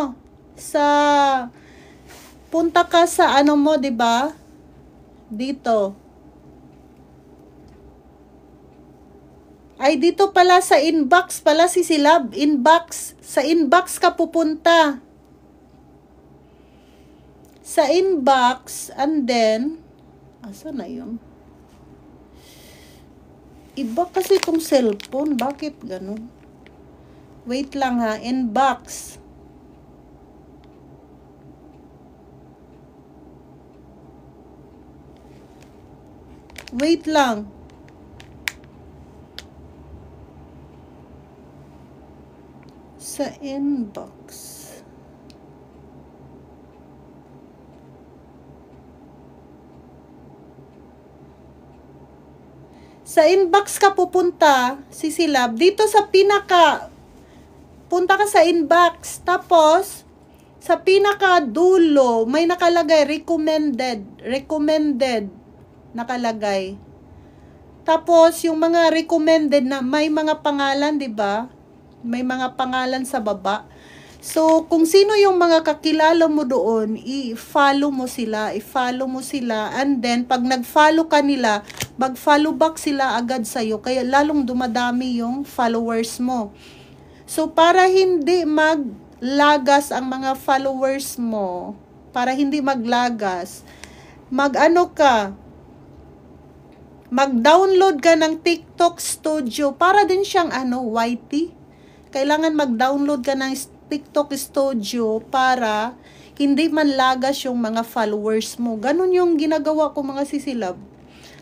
Punta ka sa ano mo, di ba? Dito. Ay, dito pala sa inbox pala si Silab. Inbox. Sa inbox ka pupunta. Sa inbox, and then, asa na yun? Iba kasi itong cellphone. Bakit ganun? Wait lang ha. Inbox. Wait lang. Sa inbox. Sa inbox ka pupunta, si Silab. Dito sa punta ka sa inbox. Tapos, sa pinaka dulo, may nakalagay recommended. Recommended. Nakalagay. Tapos, yung mga recommended na may mga pangalan, di ba? May mga pangalan sa baba. So, kung sino yung mga kakilala mo doon, i-follow mo sila, and then, pag nag-follow ka nila, mag-follow back sila agad sa'yo, kaya lalong dumadami yung followers mo. So, para hindi maglagas ang mga followers mo, para hindi maglagas, mag-download ka ng TikTok Studio, para din siyang YT. Kailangan mag-download ka ng TikTok Studio para hindi manlagas yung mga followers mo. Ganun yung ginagawa ko mga sisilab.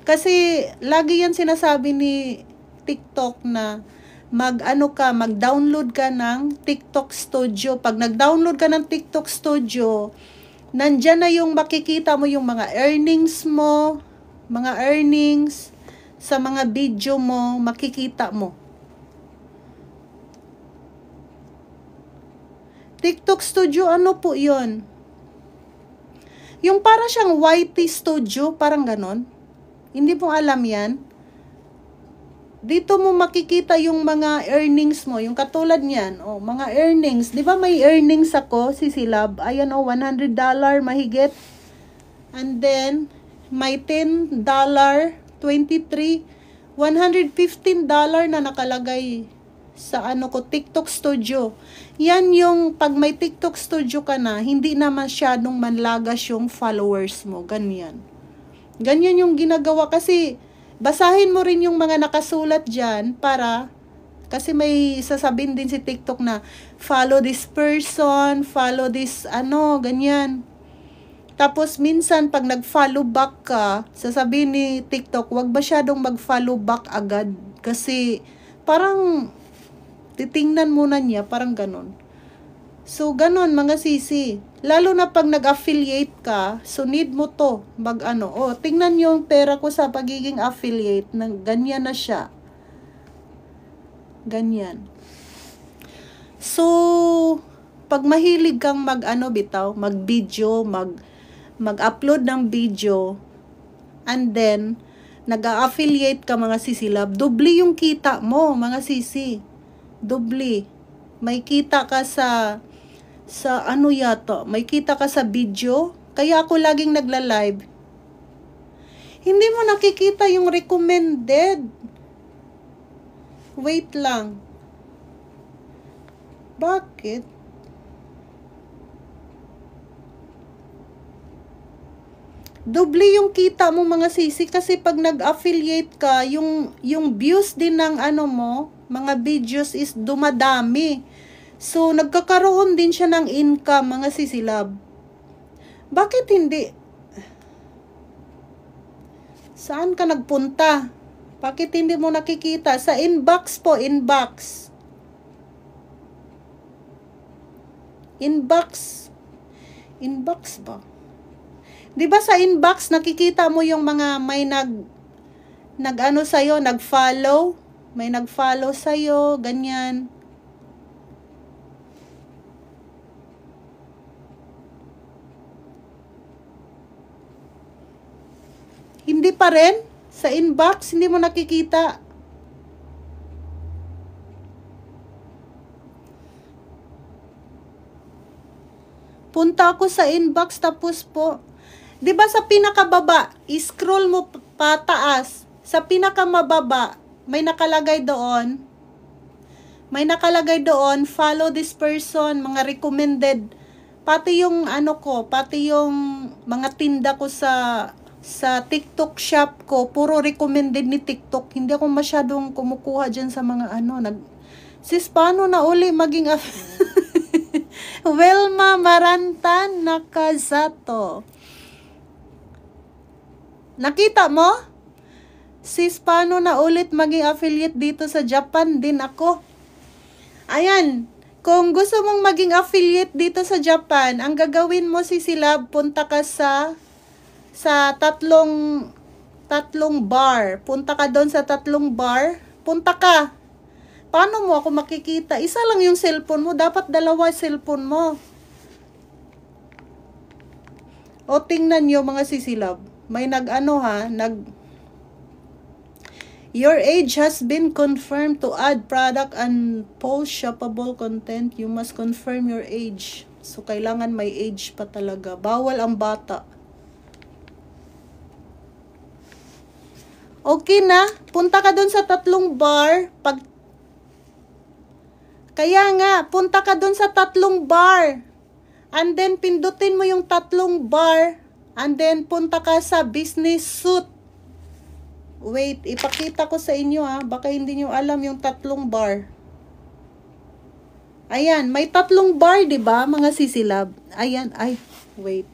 Kasi lagi yan sinasabi ni TikTok na mag-download ka ng TikTok Studio. Pag nag-download ka ng TikTok Studio, nandyan na yung makikita mo yung mga earnings mo, mga earnings sa mga video mo, makikita mo. TikTok Studio, ano po yun? Yung para siyang YT Studio, parang ganon. Hindi mo alam yan. Dito mo makikita yung mga earnings mo, yung katulad niyan, mga earnings. Di ba may earnings ako, si Silab? Ayan $100 mahigit. And then, may $10, 23, $115 na nakalagay sa TikTok Studio. Yan yung pag may TikTok Studio ka na, hindi na masyadong manlagas yung followers mo. Ganyan. Ganyan yung ginagawa kasi basahin mo rin yung mga nakasulat dyan kasi may sasabihin din si TikTok na follow this person, follow this ganyan. Tapos minsan pag nag-follow back ka, sasabihin ni TikTok, wag masyadong mag-follow back agad kasi parang titingnan muna niya, parang ganon. So, ganon mga sisi. Lalo na pag nag-affiliate ka, so need mo to, tingnan yung pera ko sa pagiging affiliate, ganyan na siya. Ganyan. So, pag mahilig kang mag-video, mag-upload ng video, and then, nag-affiliate ka mga sisilab, doble yung kita mo, mga sisi. Doble. May kita ka may kita ka sa video. Kaya ako laging nagla-live. Hindi mo nakikita yung recommended. Wait lang. Bakit? Doble yung kita mo mga sisi kasi pag nag-affiliate ka, yung views din ng mga videos is dumadami. So, nagkakaroon din siya ng income, mga sisilab. Bakit hindi? Saan ka nagpunta? Bakit hindi mo nakikita? Sa inbox po, inbox. Inbox. Inbox ba? Di ba sa inbox, nakikita mo yung mga may sa'yo, nag-follow? May nag-follow sa'yo, ganyan. pa rin? Sa inbox, hindi mo nakikita. Punta ako sa inbox tapos po. 'Di ba sa pinakababa, i-scroll mo pataas. Sa pinakamababa, may nakalagay doon. Follow this person, mga recommended. Pati yung ano ko, pati yung mga tinda ko sa TikTok shop ko, puro recommended ni TikTok. Hindi ako masyadong kumukuha dyan sa mga ano. Sis, paano na uli maging Wilma Marantan Nakazato. Nakita mo? Sis, paano na ulit maging affiliate dito sa Japan din ako? Ayan. Kung gusto mong maging affiliate dito sa Japan, ang gagawin mo Sisilab, punta ka sa tatlong bar. Punta ka doon sa tatlong bar. Punta ka. Paano mo ako makikita? Isa lang yung cellphone mo. Dapat dalawa cellphone mo. O tingnan nyo mga Sisilab. May Your age has been confirmed to add product and post shoppable content. You must confirm your age. So, kailangan may age pa talaga. Bawal ang bata. Okay na. Punta ka dun sa tatlong bar. Kaya nga, punta ka dun sa tatlong bar. And then, pindutin mo yung tatlong bar. And then, punta ka sa business suit. Wait, ipakita ko sa inyo baka hindi nyo alam yung tatlong bar. Ayan, may tatlong bar, 'di ba, mga Sisilab? Ayan, wait.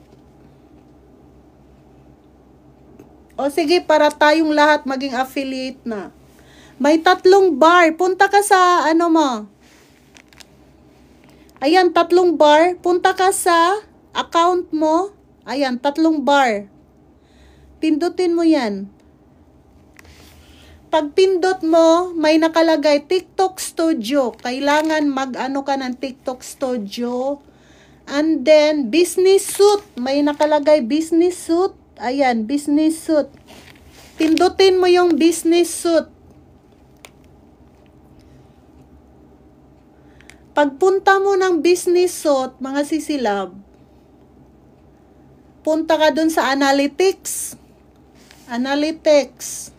O sige, para tayong lahat maging affiliate na. May tatlong bar. Punta ka sa Ayan, tatlong bar. Punta ka sa account mo. Ayan, tatlong bar. Pindutin mo 'yan. Pag pindot mo, may nakalagay TikTok Studio. Kailangan mag-ano ka ng TikTok Studio. And then, business suit. May nakalagay business suit. Ayan, business suit. Pindutin mo yung business suit. Pagpunta mo ng business suit, mga Sisilab, punta ka dun sa analytics. Analytics.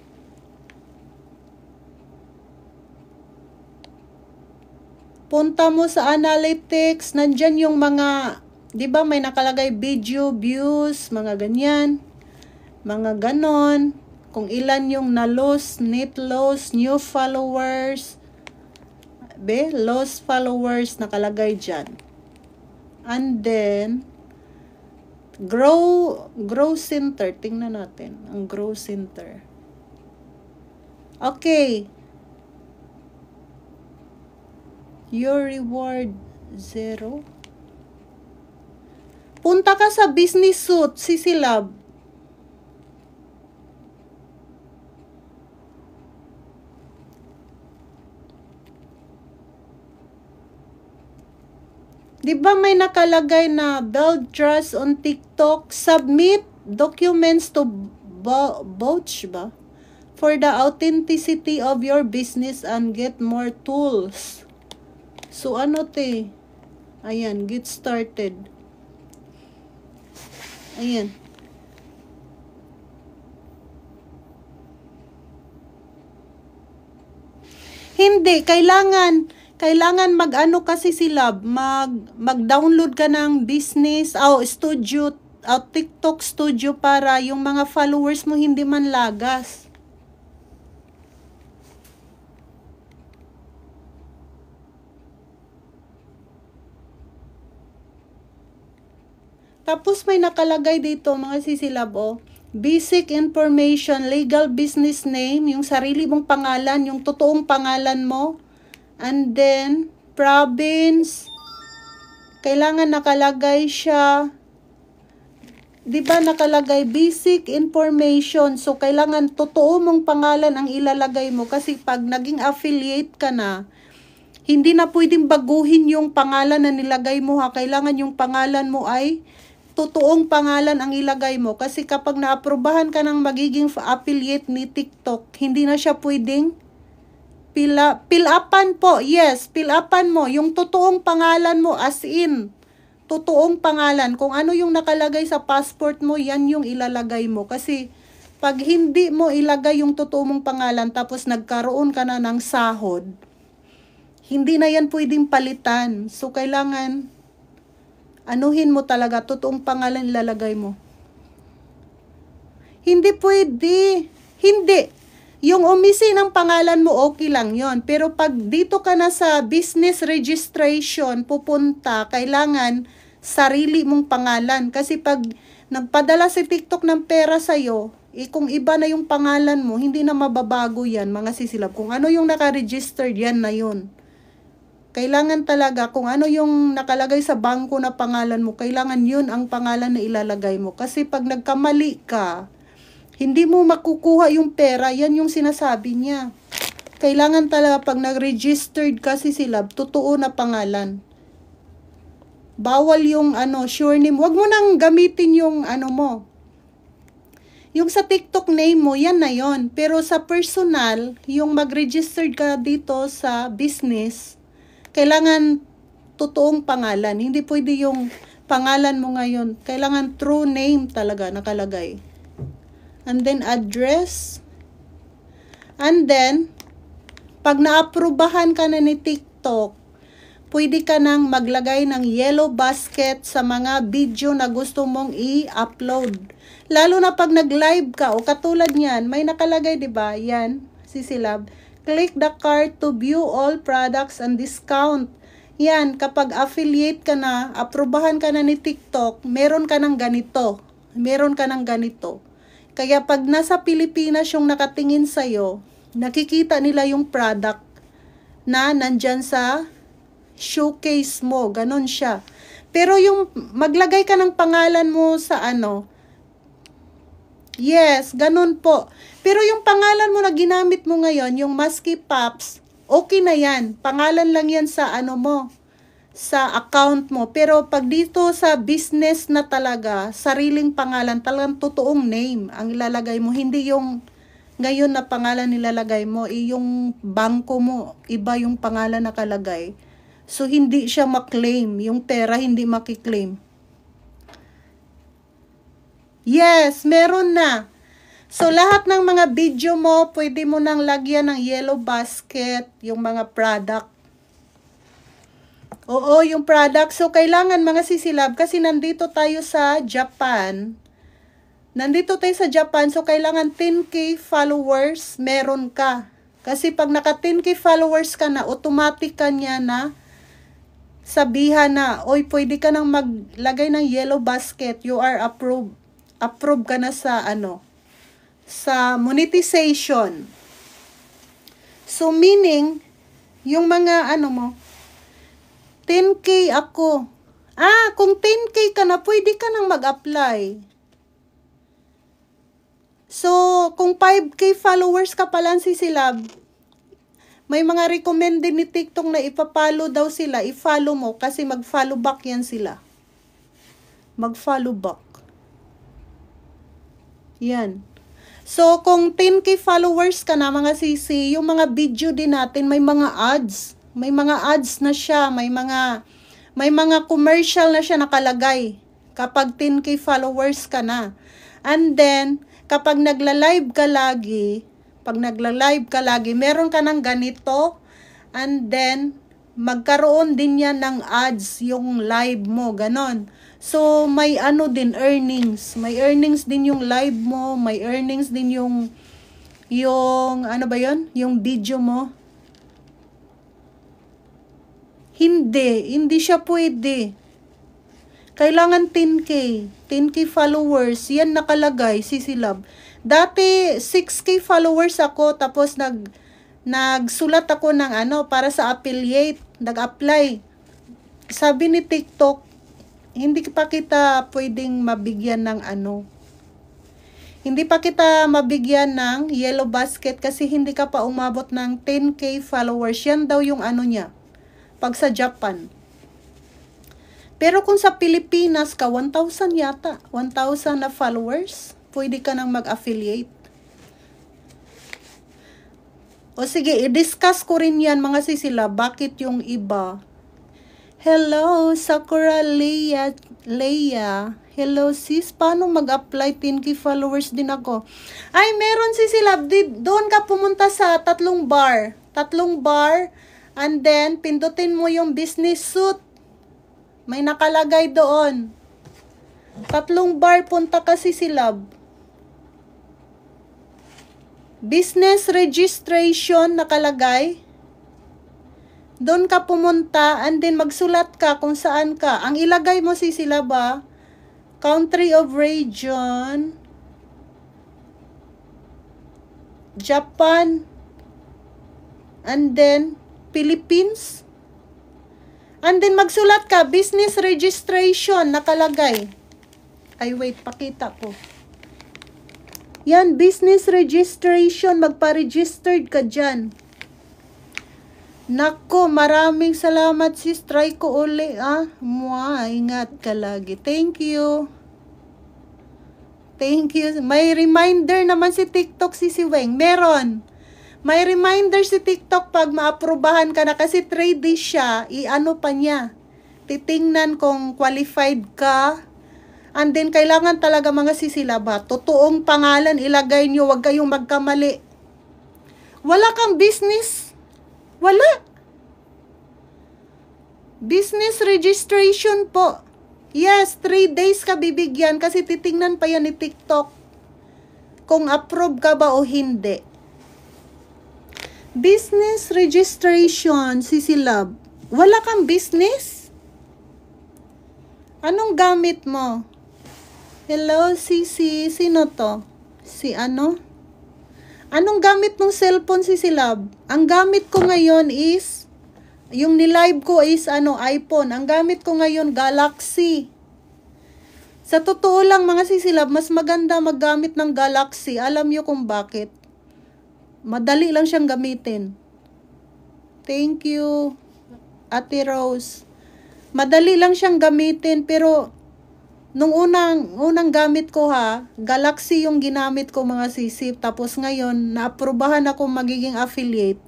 Punta mo sa analytics, nandyan yung mga, di ba may nakalagay video, views, mga ganyan, mga ganon, kung ilan yung na-loss, net loss, new followers, lost followers, nakalagay dyan. And then, grow center, tingnan natin, ang grow center. Okay. Your reward 0. Punta ka sa business suit, Sisilab. Di ba may nakalagay na build trust on TikTok, submit documents to vouch ba? For the authenticity of your business and get more tools. So, ayan, get started. Ayan. Hindi, kailangan mag-ano kasi Silab, mag-download ka ng business, studio, TikTok studio para yung mga followers mo hindi man lagas. Tapos may nakalagay dito mga Sisilab, basic information, legal business name, yung sarili mong pangalan, yung totoong pangalan mo. And then, province, kailangan nakalagay siya. Di ba nakalagay basic information? So, kailangan totoo mong pangalan ang ilalagay mo. Kasi pag naging affiliate ka na, hindi na pwedeng baguhin yung pangalan na nilagay mo Kailangan yung pangalan mo ay totoong pangalan ang ilagay mo. Kasi kapag naaprubahan ka ng magiging affiliate ni TikTok, hindi na siya pwedeng fill upan po. Yes, fill upan mo. Yung totoong pangalan mo, as in, totoong pangalan. Kung ano yung nakalagay sa passport mo, yan yung ilalagay mo. Kasi pag hindi mo ilagay yung totoo mong pangalan, tapos nagkaroon ka na ng sahod, hindi na yan pwedeng palitan. So, kailangan, anuhin mo talaga, totoong pangalan ilalagay mo. Hindi pwede. Hindi. Yung umisi ng pangalan mo, okay lang yon. Pero pag dito ka na sa business registration, pupunta, kailangan sarili mong pangalan. Kasi pag nagpadala si TikTok ng pera sa'yo, kung iba na yung pangalan mo, hindi na mababago yan, mga sisilab. Kung ano yung naka-registered, yan na yun. Kailangan talaga, kung ano yung nakalagay sa bangko na pangalan mo, kailangan yun ang pangalan na ilalagay mo. Kasi pag nagkamali ka, hindi mo makukuha yung pera, yan yung sinasabi niya. Kailangan talaga pag nag-registered kasi sila, totoo na pangalan. Bawal yung sure name. Huwag mo nang gamitin yung mo. Yung sa TikTok name mo, yan na yon. Pero sa personal, yung mag-registered ka dito sa business, kailangan totoong pangalan. Hindi pwede yung pangalan mo ngayon. Kailangan true name talaga nakalagay. And then address. And then, pag naaprubahan ka na ni TikTok, pwede ka nang maglagay ng yellow basket sa mga video na gusto mong i-upload. Lalo na pag nag-live ka, o katulad niyan, may nakalagay, 'di ba? Yan, sisilab. Click the card to view all products and discount. Yan, kapag affiliate ka na, aprubahan ka na ni TikTok, meron ka ng ganito. Meron ka ng ganito. Kaya pag nasa Pilipinas yung nakatingin sa'yo, nakikita nila yung product na nandyan sa showcase mo. Ganon siya. Pero yung maglagay ka ng pangalan mo sa yes, ganon po. Pero yung pangalan mo na ginamit mo ngayon, yung Musky Pops, okay na yan. Pangalan lang yan sa mo, sa account mo. Pero pag dito sa business na talaga, sariling pangalan, talagang totoong name ang ilalagay mo. Hindi yung ngayon na pangalan nilalagay mo, yung bangko mo, iba yung pangalan nakalagay. So, hindi siya maklaim. Yung pera, hindi makiklaim. Yes, meron na. So, lahat ng mga video mo, pwede mo nang lagyan ng yellow basket, yung mga product. Oo, yung product. So, kailangan mga sisilab, kasi nandito tayo sa Japan. So, kailangan 10K followers, meron ka. Kasi pag naka 10K followers ka na, automatic ka niya na sabihan na, oy, pwede ka nang maglagay ng yellow basket, you are approved. Approve ka na sa sa monetization. So, meaning, yung mga mo, 10K ako. Kung 10K ka na, pwede ka nang mag-apply. So, kung 5K followers ka pa lang sisilab, may mga recommended ni TikTok na ipapollow daw sila, i-follow mo kasi mag-follow back yan sila. Mag-follow back. Yan. So, kung 10K followers ka na mga sisi, yung mga video din natin, may mga ads. May mga ads na siya, may mga commercial na siya nakalagay kapag 10K followers ka na. And then, kapag nagla-live ka lagi, meron ka ng ganito, and then, magkaroon din yan ng ads yung live mo, ganon. So, may din, earnings. May earnings din yung live mo, may earnings din yung yung video mo. Hindi siya pwede. Kailangan 10K followers, yan nakalagay, sisilab. Dati, 6K followers ako, tapos nagsulat ako ng para sa affiliate, nag-apply. Sabi ni TikTok, hindi pa kita pwedeng mabigyan ng hindi pa kita mabigyan ng yellow basket kasi hindi ka pa umabot ng 10K followers. Yan daw yung niya, pag sa Japan. Pero kung sa Pilipinas ka, 1,000 yata. 1,000 na followers. Pwede ka nang mag-affiliate. O sige, i-discuss ko rin yan mga sisilab. Bakit yung iba? Hello, Sakura Leia. Hello sis, paano mag-apply? 10K followers din ako. Ay, meron sisilab. Doon ka pumunta sa tatlong bar. And then, pindutin mo yung business suit. May nakalagay doon. Tatlong bar, punta ka sisilab. Business registration nakalagay. Doon ka pumunta and then magsulat ka kung saan ka. Ang ilagay mo sisilab ba? Country of region. Japan. And then Philippines. And then magsulat ka business registration nakalagay. Ay wait, pakita ko. Yan, business registration, magpa-registered ka dyan. Nako, maraming salamat sis, try ko uli ingat ka lagi. Thank you. May reminder naman si TikTok si Weng. Meron. May reminder si TikTok pag maaprubahan ka na kasi 3 days siya, i-ano pa niya. Titingnan kung qualified ka. And then, kailangan talaga mga sisilab ha. Totoong pangalan, ilagay nyo. Huwag kayong magkamali. Wala kang business. Wala. Business registration po. Yes, 3 days ka bibigyan kasi titingnan pa yan ni TikTok kung approve ka ba o hindi. Business registration, sisilab. Wala kang business? Anong gamit mo? Hello, Sisi. Sino to? Si ano? Anong gamit mong cellphone, sisilab? Ang gamit ko ngayon is, yung nilive ko is iPhone. Ang gamit ko ngayon, Galaxy. Sa totoo lang, mga sisilab, mas maganda maggamit ng Galaxy. Alam nyo kung bakit? Madali lang siyang gamitin. Thank you, Ate Rose. Madali lang siyang gamitin, pero nung unang gamit ko Galaxy yung ginamit ko mga sisip. Tapos ngayon, naaprubahan ako magiging affiliate.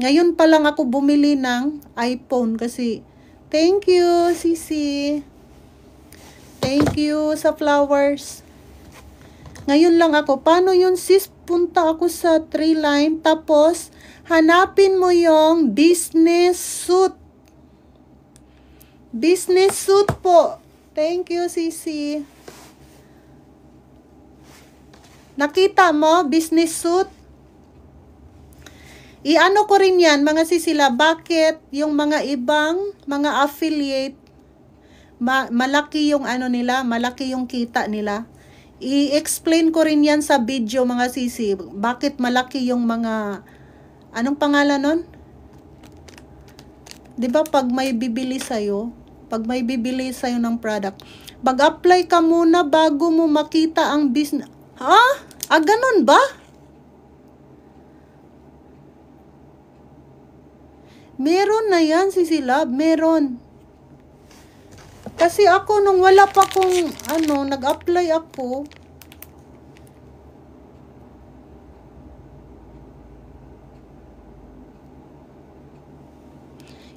Ngayon pa lang ako bumili ng iPhone kasi thank you, Sisi. Thank you sa flowers. Ngayon lang ako. Paano yun, sis? Punta ako sa 3 line. Tapos, hanapin mo yung business suit. Business suit po. Thank you, Sisi. Nakita mo, business suit? I-ano ko rin yan, mga sisila. Bakit yung mga ibang, mga affiliate, malaki yung nila, malaki yung kita nila. I-explain ko rin yan sa video, mga sisi. Bakit malaki yung mga, anong pangalan nun? Diba pag may bibili sa'yo, ng product, mag-apply ka muna bago mo makita ang business. Ganun ba? Meron na yan, sisilab. Meron. Kasi ako, nung wala pa kong, nag-apply ako,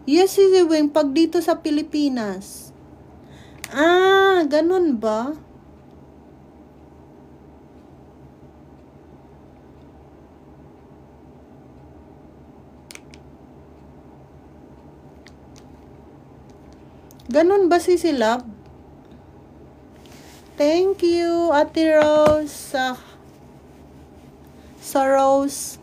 yes, Sisi Weng, pag dito sa Pilipinas. Ganun ba? Ganun ba, sisilab? Thank you, Ate Rose. Sa Rose.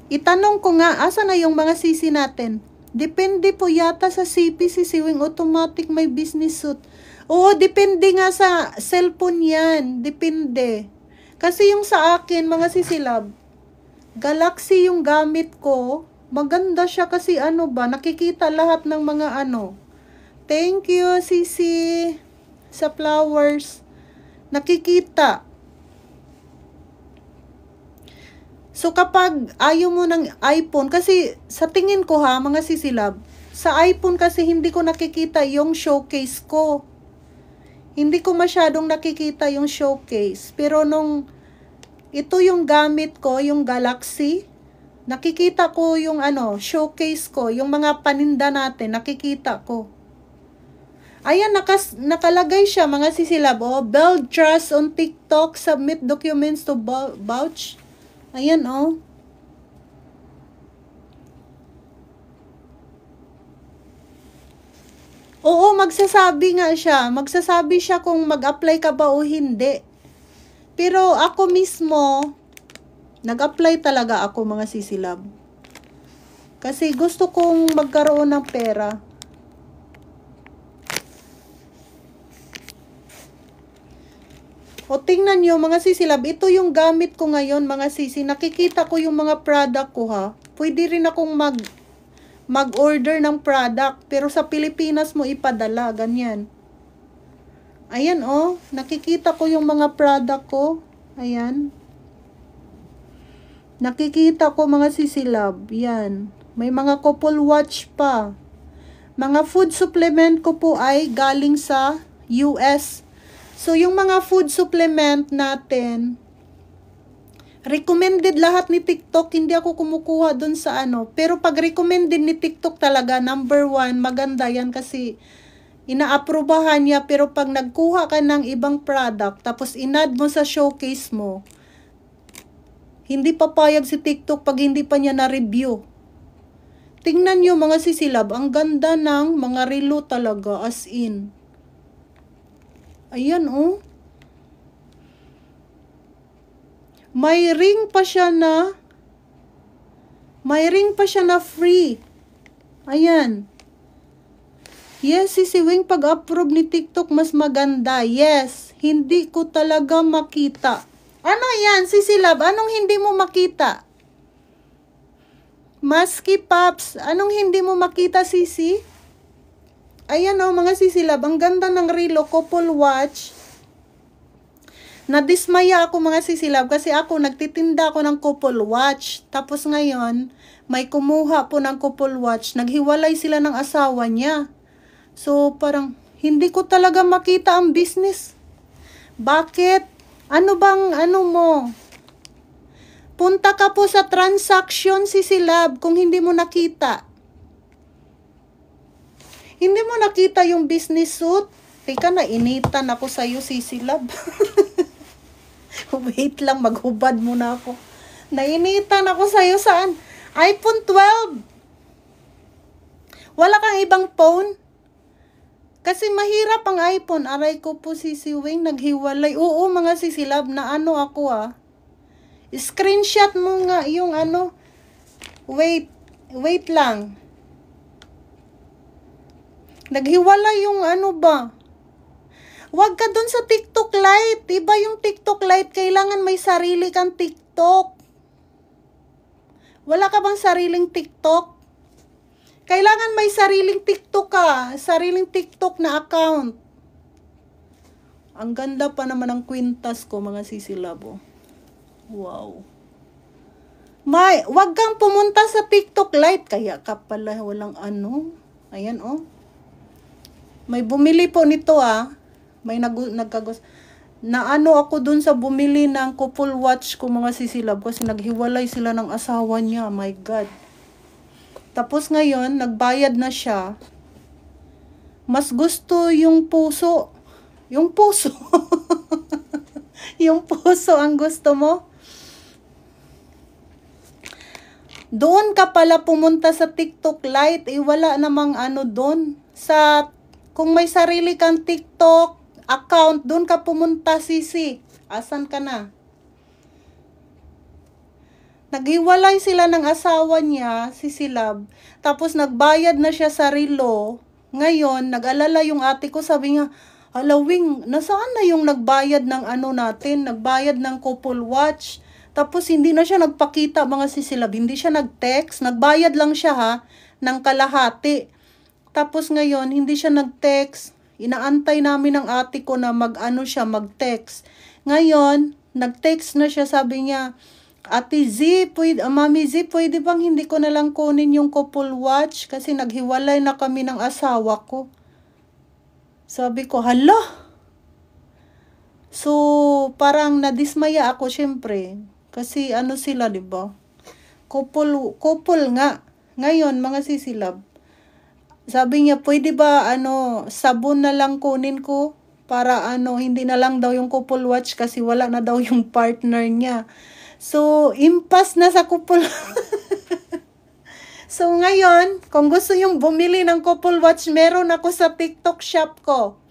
Itanong ko nga, asa na yung mga sisi natin? Depende po yata sa CP, Sisi Weng, automatic may business suit. Oo, depende nga sa cellphone yan. Depende. Kasi yung sa akin, mga sisilab, Galaxy yung gamit ko. Maganda siya kasi nakikita lahat ng mga Thank you, Sisi. Sa flowers. Nakikita. So, kapag ayaw mo ng iPhone, kasi sa tingin ko ha, mga sisilab, sa iPhone kasi hindi ko nakikita yung showcase ko. Hindi ko masyadong nakikita yung showcase. Pero ito yung gamit ko, yung Galaxy, nakikita ko yung showcase ko, yung mga paninda natin, nakikita ko. Ayan, nakalagay siya, mga sisilab. Oh, build trust on TikTok, submit documents to vouch. Ayan, oh. Oo, magsasabi nga siya. Magsasabi siya kung mag-apply ka ba o hindi. Pero ako mismo, nag-apply talaga ako, mga sisilab. Kasi gusto kong magkaroon ng pera. O tingnan nyo, mga sisilab, ito yung gamit ko ngayon, mga sisi. Nakikita ko yung mga product ko ha. Pwede rin akong mag-order ng product. Pero sa Pilipinas mo ipadala, ganyan. Ayan oh, nakikita ko yung mga product ko. Ayan. Nakikita ko, mga sisilab. Yan. May mga couple watch pa. Mga food supplement ko po ay galing sa US. So, yung mga food supplement natin, recommended lahat ni TikTok. Hindi ako kumukuha dun sa Pero pag recommended ni TikTok talaga, number 1, maganda yan kasi inaaprobahan niya. Pero pag nagkuha ka ng ibang product, tapos inad mo sa showcase mo, hindi papayag si TikTok pag hindi pa niya na-review. Tingnan nyo, mga sisilab, ang ganda ng mga relo talaga, as in. Ayan, oh. May ring pa siya na free. Ayan. Yes, si Wing, pag-approve ni TikTok, mas maganda. Yes, hindi ko talaga makita. Ano yan, sisilab? Anong hindi mo makita? Maski Pops, anong hindi mo makita, sisi? Ayan oh, mga sisilab, ang ganda ng relo, couple watch. Nadismaya ako, mga sisilab, kasi ako nagtitinda ako ng couple watch. Tapos ngayon, may kumuha po ng couple watch. Naghiwalay sila ng asawa niya. So parang hindi ko talaga makita ang business. Bakit? Ano mo? Punta ka po sa transaction, sisilab, kung hindi mo nakita. Hindi mo nakita yung business suit? Teka, nainitan ako sa'yo, sisilab. Wait lang, maghubad muna ako. Nainitan ako sa'yo, saan? iPhone 12. Wala kang ibang phone? Kasi mahirap ang iPhone. Aray ko po, Sisi Wing, naghiwalay. Oo, mga sisilab, na ako Screenshot mo nga yung Wait lang. Naghiwalay yung ba? Huwag ka dun sa TikTok Lite. Iba yung TikTok Lite. Kailangan may sarili kang TikTok. Wala ka bang sariling TikTok? Kailangan may sariling TikTok ka. Sariling TikTok na account. Ang ganda pa naman ng kwintas ko, mga sisilabo. Wow. Wag kang pumunta sa TikTok Lite. Kaya ka pala walang Ayan oh. May bumili po nito May nagkagos. Na ako dun sa bumili ng couple watch ko, mga sisilab, kasi naghiwalay sila ng asawa niya. My God. Tapos ngayon, nagbayad na siya. Mas gusto yung puso. Yung puso. Yung puso ang gusto mo. Doon ka pala pumunta sa TikTok Lite. Wala namang doon. Kung may sarili kang TikTok account, doon ka pumunta, sisi. Asan ka na? Naghiwalay sila ng asawa niya, sisilab. Tapos nagbayad na siya sa relo. Ngayon, nag-alala yung ate ko, sabi niya, Wing, nasaan na yung nagbayad ng natin? Nagbayad ng couple watch. Tapos hindi na siya nagpakita, mga sisilab. Hindi siya nag-text. Nagbayad lang siya ng kalahati. Tapos ngayon, hindi siya nag-text. Inaantay namin ng ate ko na mag-text. Ngayon, nag-text na siya, sabi niya, Ate Z, Mami Z, pwede bang hindi ko na lang kunin yung couple watch? Kasi naghiwalay na kami ng asawa ko. Sabi ko, hala! So, parang nadismaya ako syempre. Kasi ano sila, di ba? Couple nga. Ngayon, mga sisilab. Sabi niya, pwede ba sabon na lang kunin ko? Para hindi na lang daw yung couple watch kasi wala na daw yung partner niya. So, impas na sa couple. So, ngayon, kung gusto yung bumili ng couple watch, meron ako sa TikTok shop ko.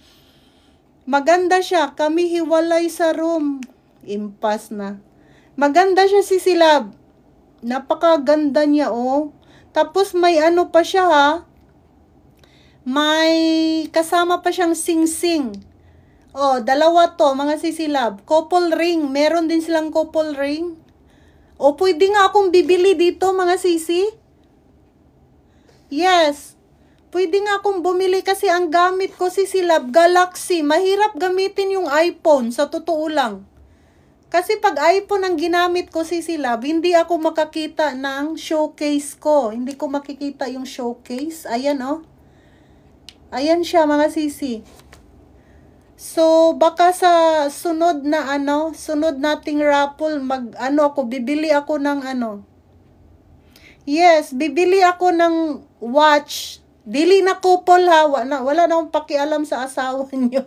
Maganda siya. Kami hiwalay sa room. Impas na. Maganda siya si Silab. Napakaganda niya, oh. Tapos may ano pa siya, ha. May kasama pa siyang sing-sing. Oh, dalawa to, mga sisilab. Couple ring. Meron din silang couple ring. O, pwede nga akong bibili dito, mga sisi. Yes. Pwede nga akong bumili kasi ang gamit ko sisilab, Galaxy. Mahirap gamitin yung iPhone, sa totoo lang. Kasi pag iPhone ang ginamit ko sisilab, hindi ako makakita ng showcase ko. Hindi ko makikita yung showcase. Ayan, oh. Ayan siya, mga sisi. So, baka sa sunod na sunod nating raffle, bibili ako ng Yes, bibili ako ng watch. Dili na couple, ha. Wala na akong pakialam sa asawa nyo.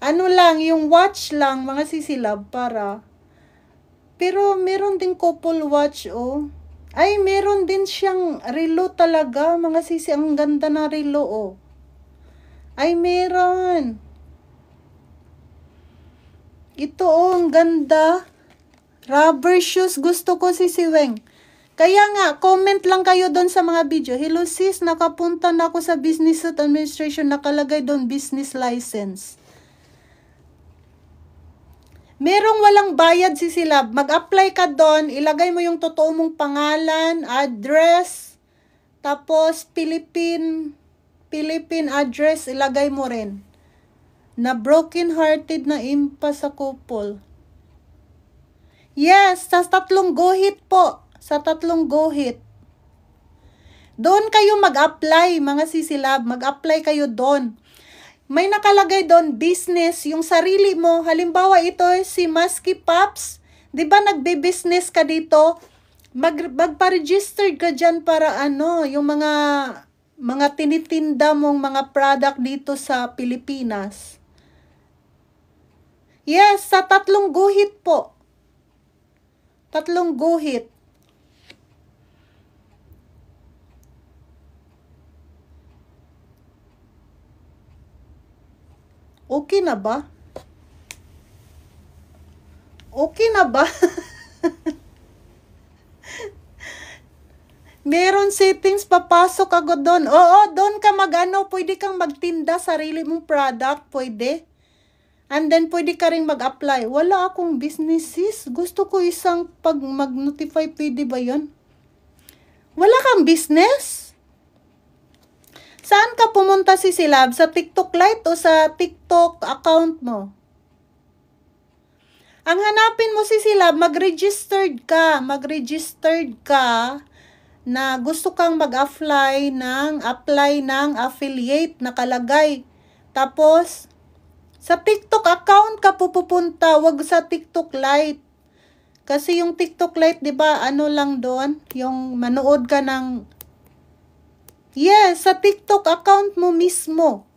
Ano lang, yung watch lang, mga sisilab, para. Pero meron din couple watch, oh. Ay, meron din siyang relo talaga, mga sisi. Ang ganda na relo, oh. Ay, meron. Ito, oh, ang ganda. Rubber shoes, gusto ko, Sisi Weng. Kaya nga, comment lang kayo doon sa mga video. Hello sis, nakapunta na ako sa business at administration. Nakalagay doon business license. Merong walang bayad si Silab. Mag-apply ka doon. Ilagay mo yung totoo mong pangalan, address, tapos Philippine address. Ilagay mo rin. Na broken hearted na impas sa couple. Yes, sa 3 guhit po. Sa 3 guhit. Doon kayo mag-apply, mga sisilab. Mag-apply kayo doon. May nakalagay doon, business, yung sarili mo. Halimbawa, ito si Musky Pops. Di ba nagbe-business ka dito? Magpa-registered ka dyan para yung mga tinitinda mong mga product dito sa Pilipinas. Yes, sa 3 guhit po. 3 guhit. Okay na ba? Okay na ba? Meron settings, papasok ako doon. Oo, doon ka pwede kang magtinda sarili mong product, pwede. And then, pwede ka rin mag-apply. Wala akong businesses. Gusto ko isang pag mag-notify, pwede ba yun? Wala kang business? Saan ka pumunta si Silab? Sa TikTok Lite o sa TikTok account mo? Ang hanapin mo si Silab, mag-registered ka. Mag-registered ka na gusto kang mag-apply ng affiliate nakalagay. Tapos, sa TikTok account ka pupunta, wag sa TikTok Lite. Kasi yung TikTok Lite, 'di ba, lang doon, yung manood ka ng Yes, sa TikTok account mo mismo.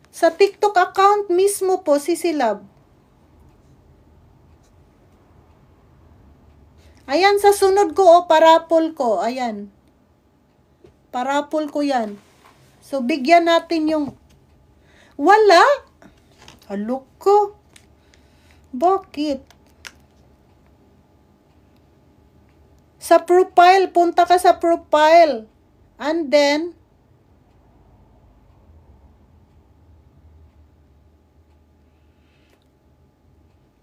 Sa TikTok account mismo po, si Silab. Ayan, sa sunod ko, parapol ko. Ayan. Parapol ko yan. So, bigyan natin yung wala. Halok ko. Bakit? Sa profile, punta ka sa profile. And then,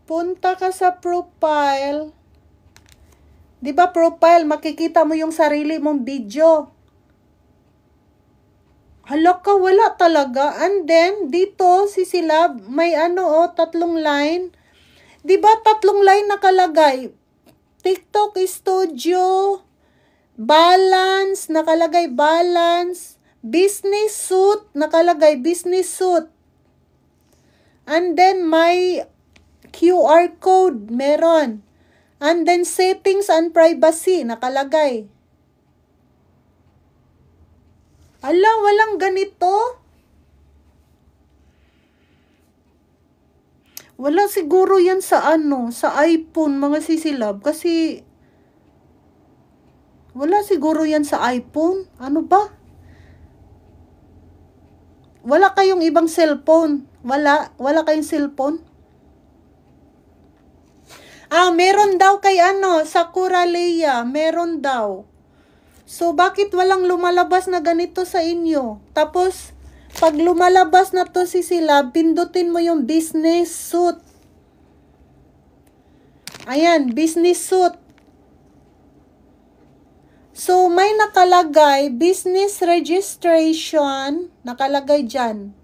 punta ka sa profile. Di ba profile, makikita mo yung sarili mong video. Hala ka, wala talaga. And then, dito, si Silab, may 3 line. Di ba 3 line nakalagay? TikTok Studio, balance, nakalagay balance, business suit, nakalagay business suit. And then may QR code, meron. And then settings and privacy, nakalagay. Ala, walang ganito. Wala siguro yan sa sa iPhone, mga sisilab. Kasi, wala siguro yan sa iPhone. Ano ba? Wala kayong ibang cellphone. Wala kayong cellphone. Meron daw kay Sakura Leia. Meron daw. So, bakit walang lumalabas na ganito sa inyo? Tapos, pag lumalabas na to sisilab, pindutin mo yung business suit. Ayan, business suit. So, may nakalagay, business registration, nakalagay dyan.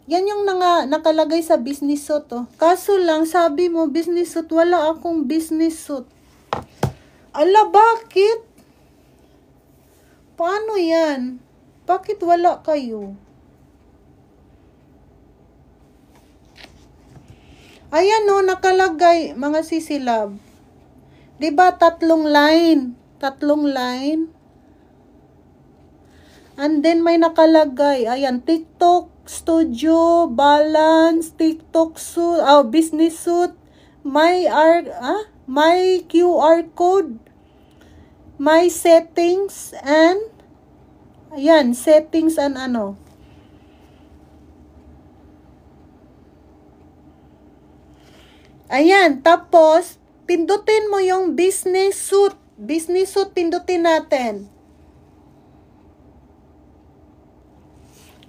Yan yung nakalagay sa business suit. Oh. Kaso lang, sabi mo, business suit, wala akong business suit. Ala, bakit? Paano yan? Bakit wala kayo? Ayan o, nakalagay, mga sisilab. Diba, 3 line? 3 line. And then, may nakalagay. Ayan, TikTok Studio, balance, TikTok suit, business suit, may QR code, may settings, and ayan, settings and Ayan, tapos, pindutin mo yung business suit. Business suit, pindutin natin.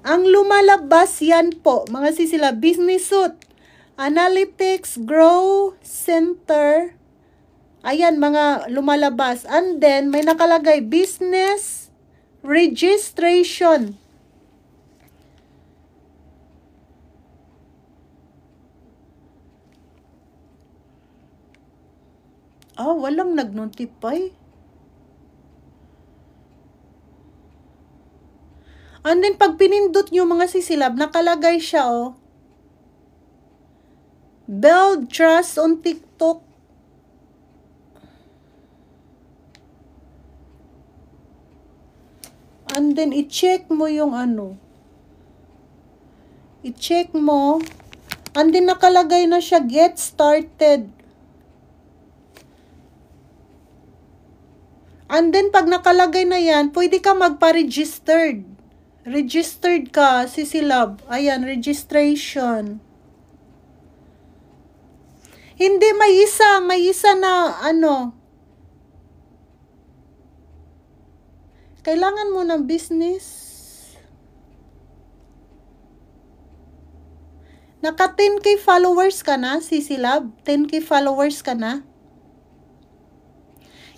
Ang lumalabas yan po, mga sisila, business suit, analytics, grow, center. Ayan, mga lumalabas. And then, may nakalagay, business registration. Walang nag-notify. And then, pag pinindot nyo mga sisilab, nakalagay siya, build trust on TikTok. And then, i-check mo yung I-check mo. And then, nakalagay na siya, get started. And then, pag nakalagay na yan, pwede ka magpa-registered. Registered ka, sisilab. Ayan, registration. Hindi, may isa na, kailangan mo ng business. Naka 10K followers ka na, sisilab. 10K followers ka na.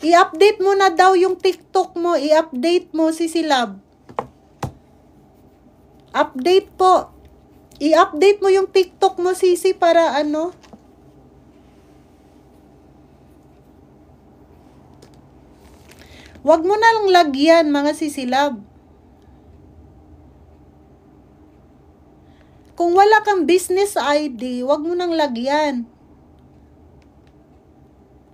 I-update mo na daw yung TikTok mo. I-update mo, sisilab. Update po. I-update mo yung TikTok mo, sisi, para Wag mo na lang lagyan, mga sisilab. Kung wala kang business ID, wag mo nang lagyan.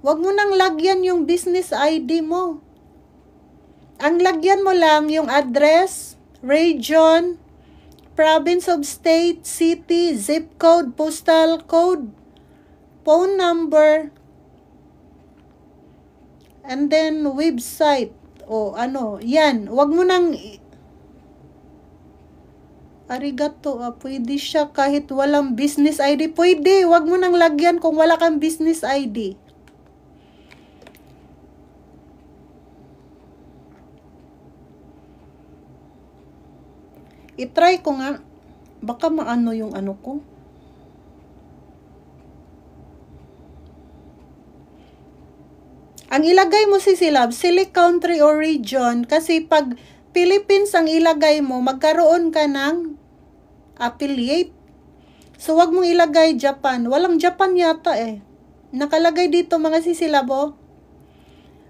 Wag mo nang lagyan yung business ID mo. Ang lagyan mo lang yung address, region, province of state, city, zip code, postal code, phone number, and then website. Yan. Wag mo nang arigato, pwede siya kahit walang business ID. Pwede, wag mo nang lagyan kung wala kang business ID. I-try ko nga. Baka maano yung ko. Ang ilagay mo sisilab, select country or region. Kasi pag Philippines ang ilagay mo, magkaroon ka ng affiliate. So, wag mong ilagay Japan. Walang Japan yata eh. Nakalagay dito mga sisilabo.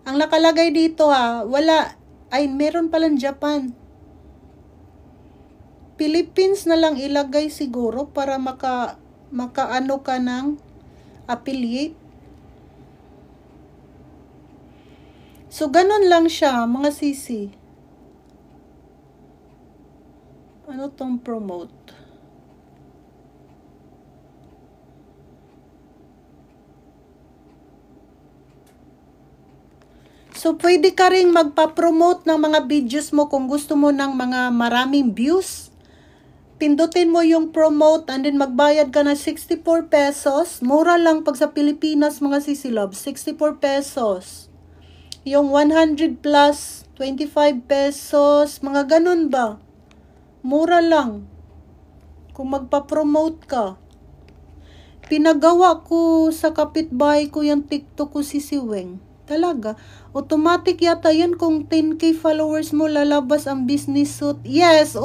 Ang nakalagay dito wala. Ay, meron palang Japan. Philippines na lang ilagay siguro para makaano ka ng affiliate. So, ganun lang siya, mga sisi. Ano tong promote? So, pwede ka rin magpa-promote ng mga videos mo kung gusto mo ng mga maraming views. Pindutin mo yung promote and then magbayad ka na 64 pesos. Mura lang pag sa Pilipinas, mga sisilab. 64 pesos. Yung 100 plus, 25 pesos. Mga ganun ba? Mura lang. Kung magpa-promote ka. Pinagawa ko sa kapitbahay ko yung TikTok ko si Siweng. Talaga. Automatic yata yan kung 10k followers mo lalabas ang business suit. Yes,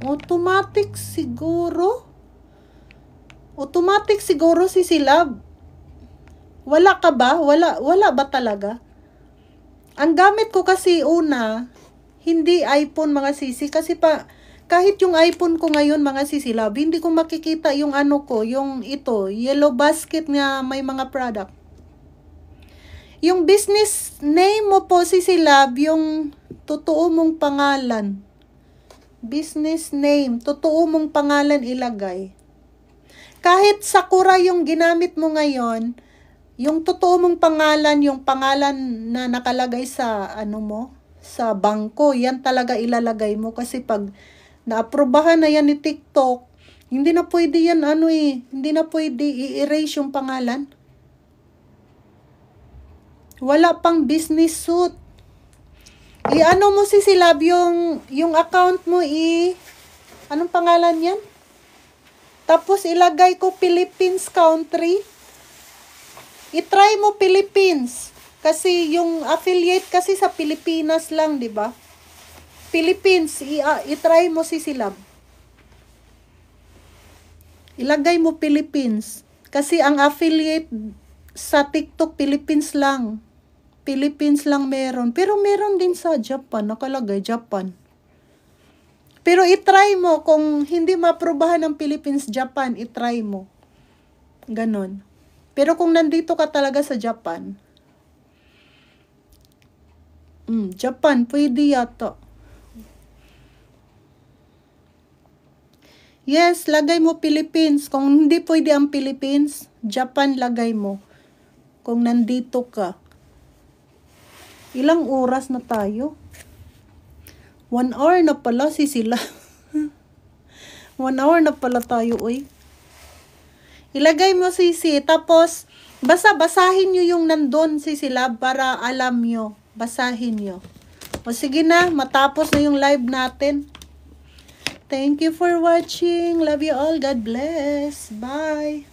automatic siguro. Automatic siguro si Silab. Wala ka ba? Wala ba talaga? Ang gamit ko kasi una, hindi iPhone mga sisi. Kasi kahit yung iPhone ko ngayon mga sisi Lab, hindi ko makikita yung ano ko, yung ito, yellow basket nga may mga product. Yung business name mo po, Sisi Lab, yung totoo mong pangalan. Business name, totoo mong pangalan ilagay. Kahit Sakura yung ginamit mo ngayon, yung totoo mong pangalan, yung pangalan na nakalagay sa ano mo, sa bangko, yan talaga ilalagay mo. Kasi pag naaprobahan na yan ni TikTok, hindi na pwede yan hindi na pwede i-erase yung pangalan. Wala pang business suit. I-ano mo si Silab yung account mo anong pangalan yan? Tapos ilagay ko Philippines country. I-try mo Philippines. Kasi yung affiliate kasi sa Pilipinas lang, di ba? Philippines, i-try mo si Silab. Ilagay mo Philippines. Kasi ang affiliate sa TikTok Philippines lang. Philippines lang meron. Pero meron din sa Japan. Nakalagay Japan. Pero itry mo. Kung hindi maprobahan ng Philippines, Japan, itry mo. Ganon. Pero kung nandito ka talaga sa Japan, Japan, pwede yata. Yes, lagay mo Philippines. Kung hindi pwede ang Philippines, Japan lagay mo. Kung nandito ka. Ilang oras na tayo? 1 hour na pala sila. 1 hour na pala tayo, uy. Ilagay mo sisi. Tapos, basahin nyo yung nandun sila para alam nyo. Basahin nyo. O sige na, matapos na yung live natin. Thank you for watching. Love you all. God bless. Bye.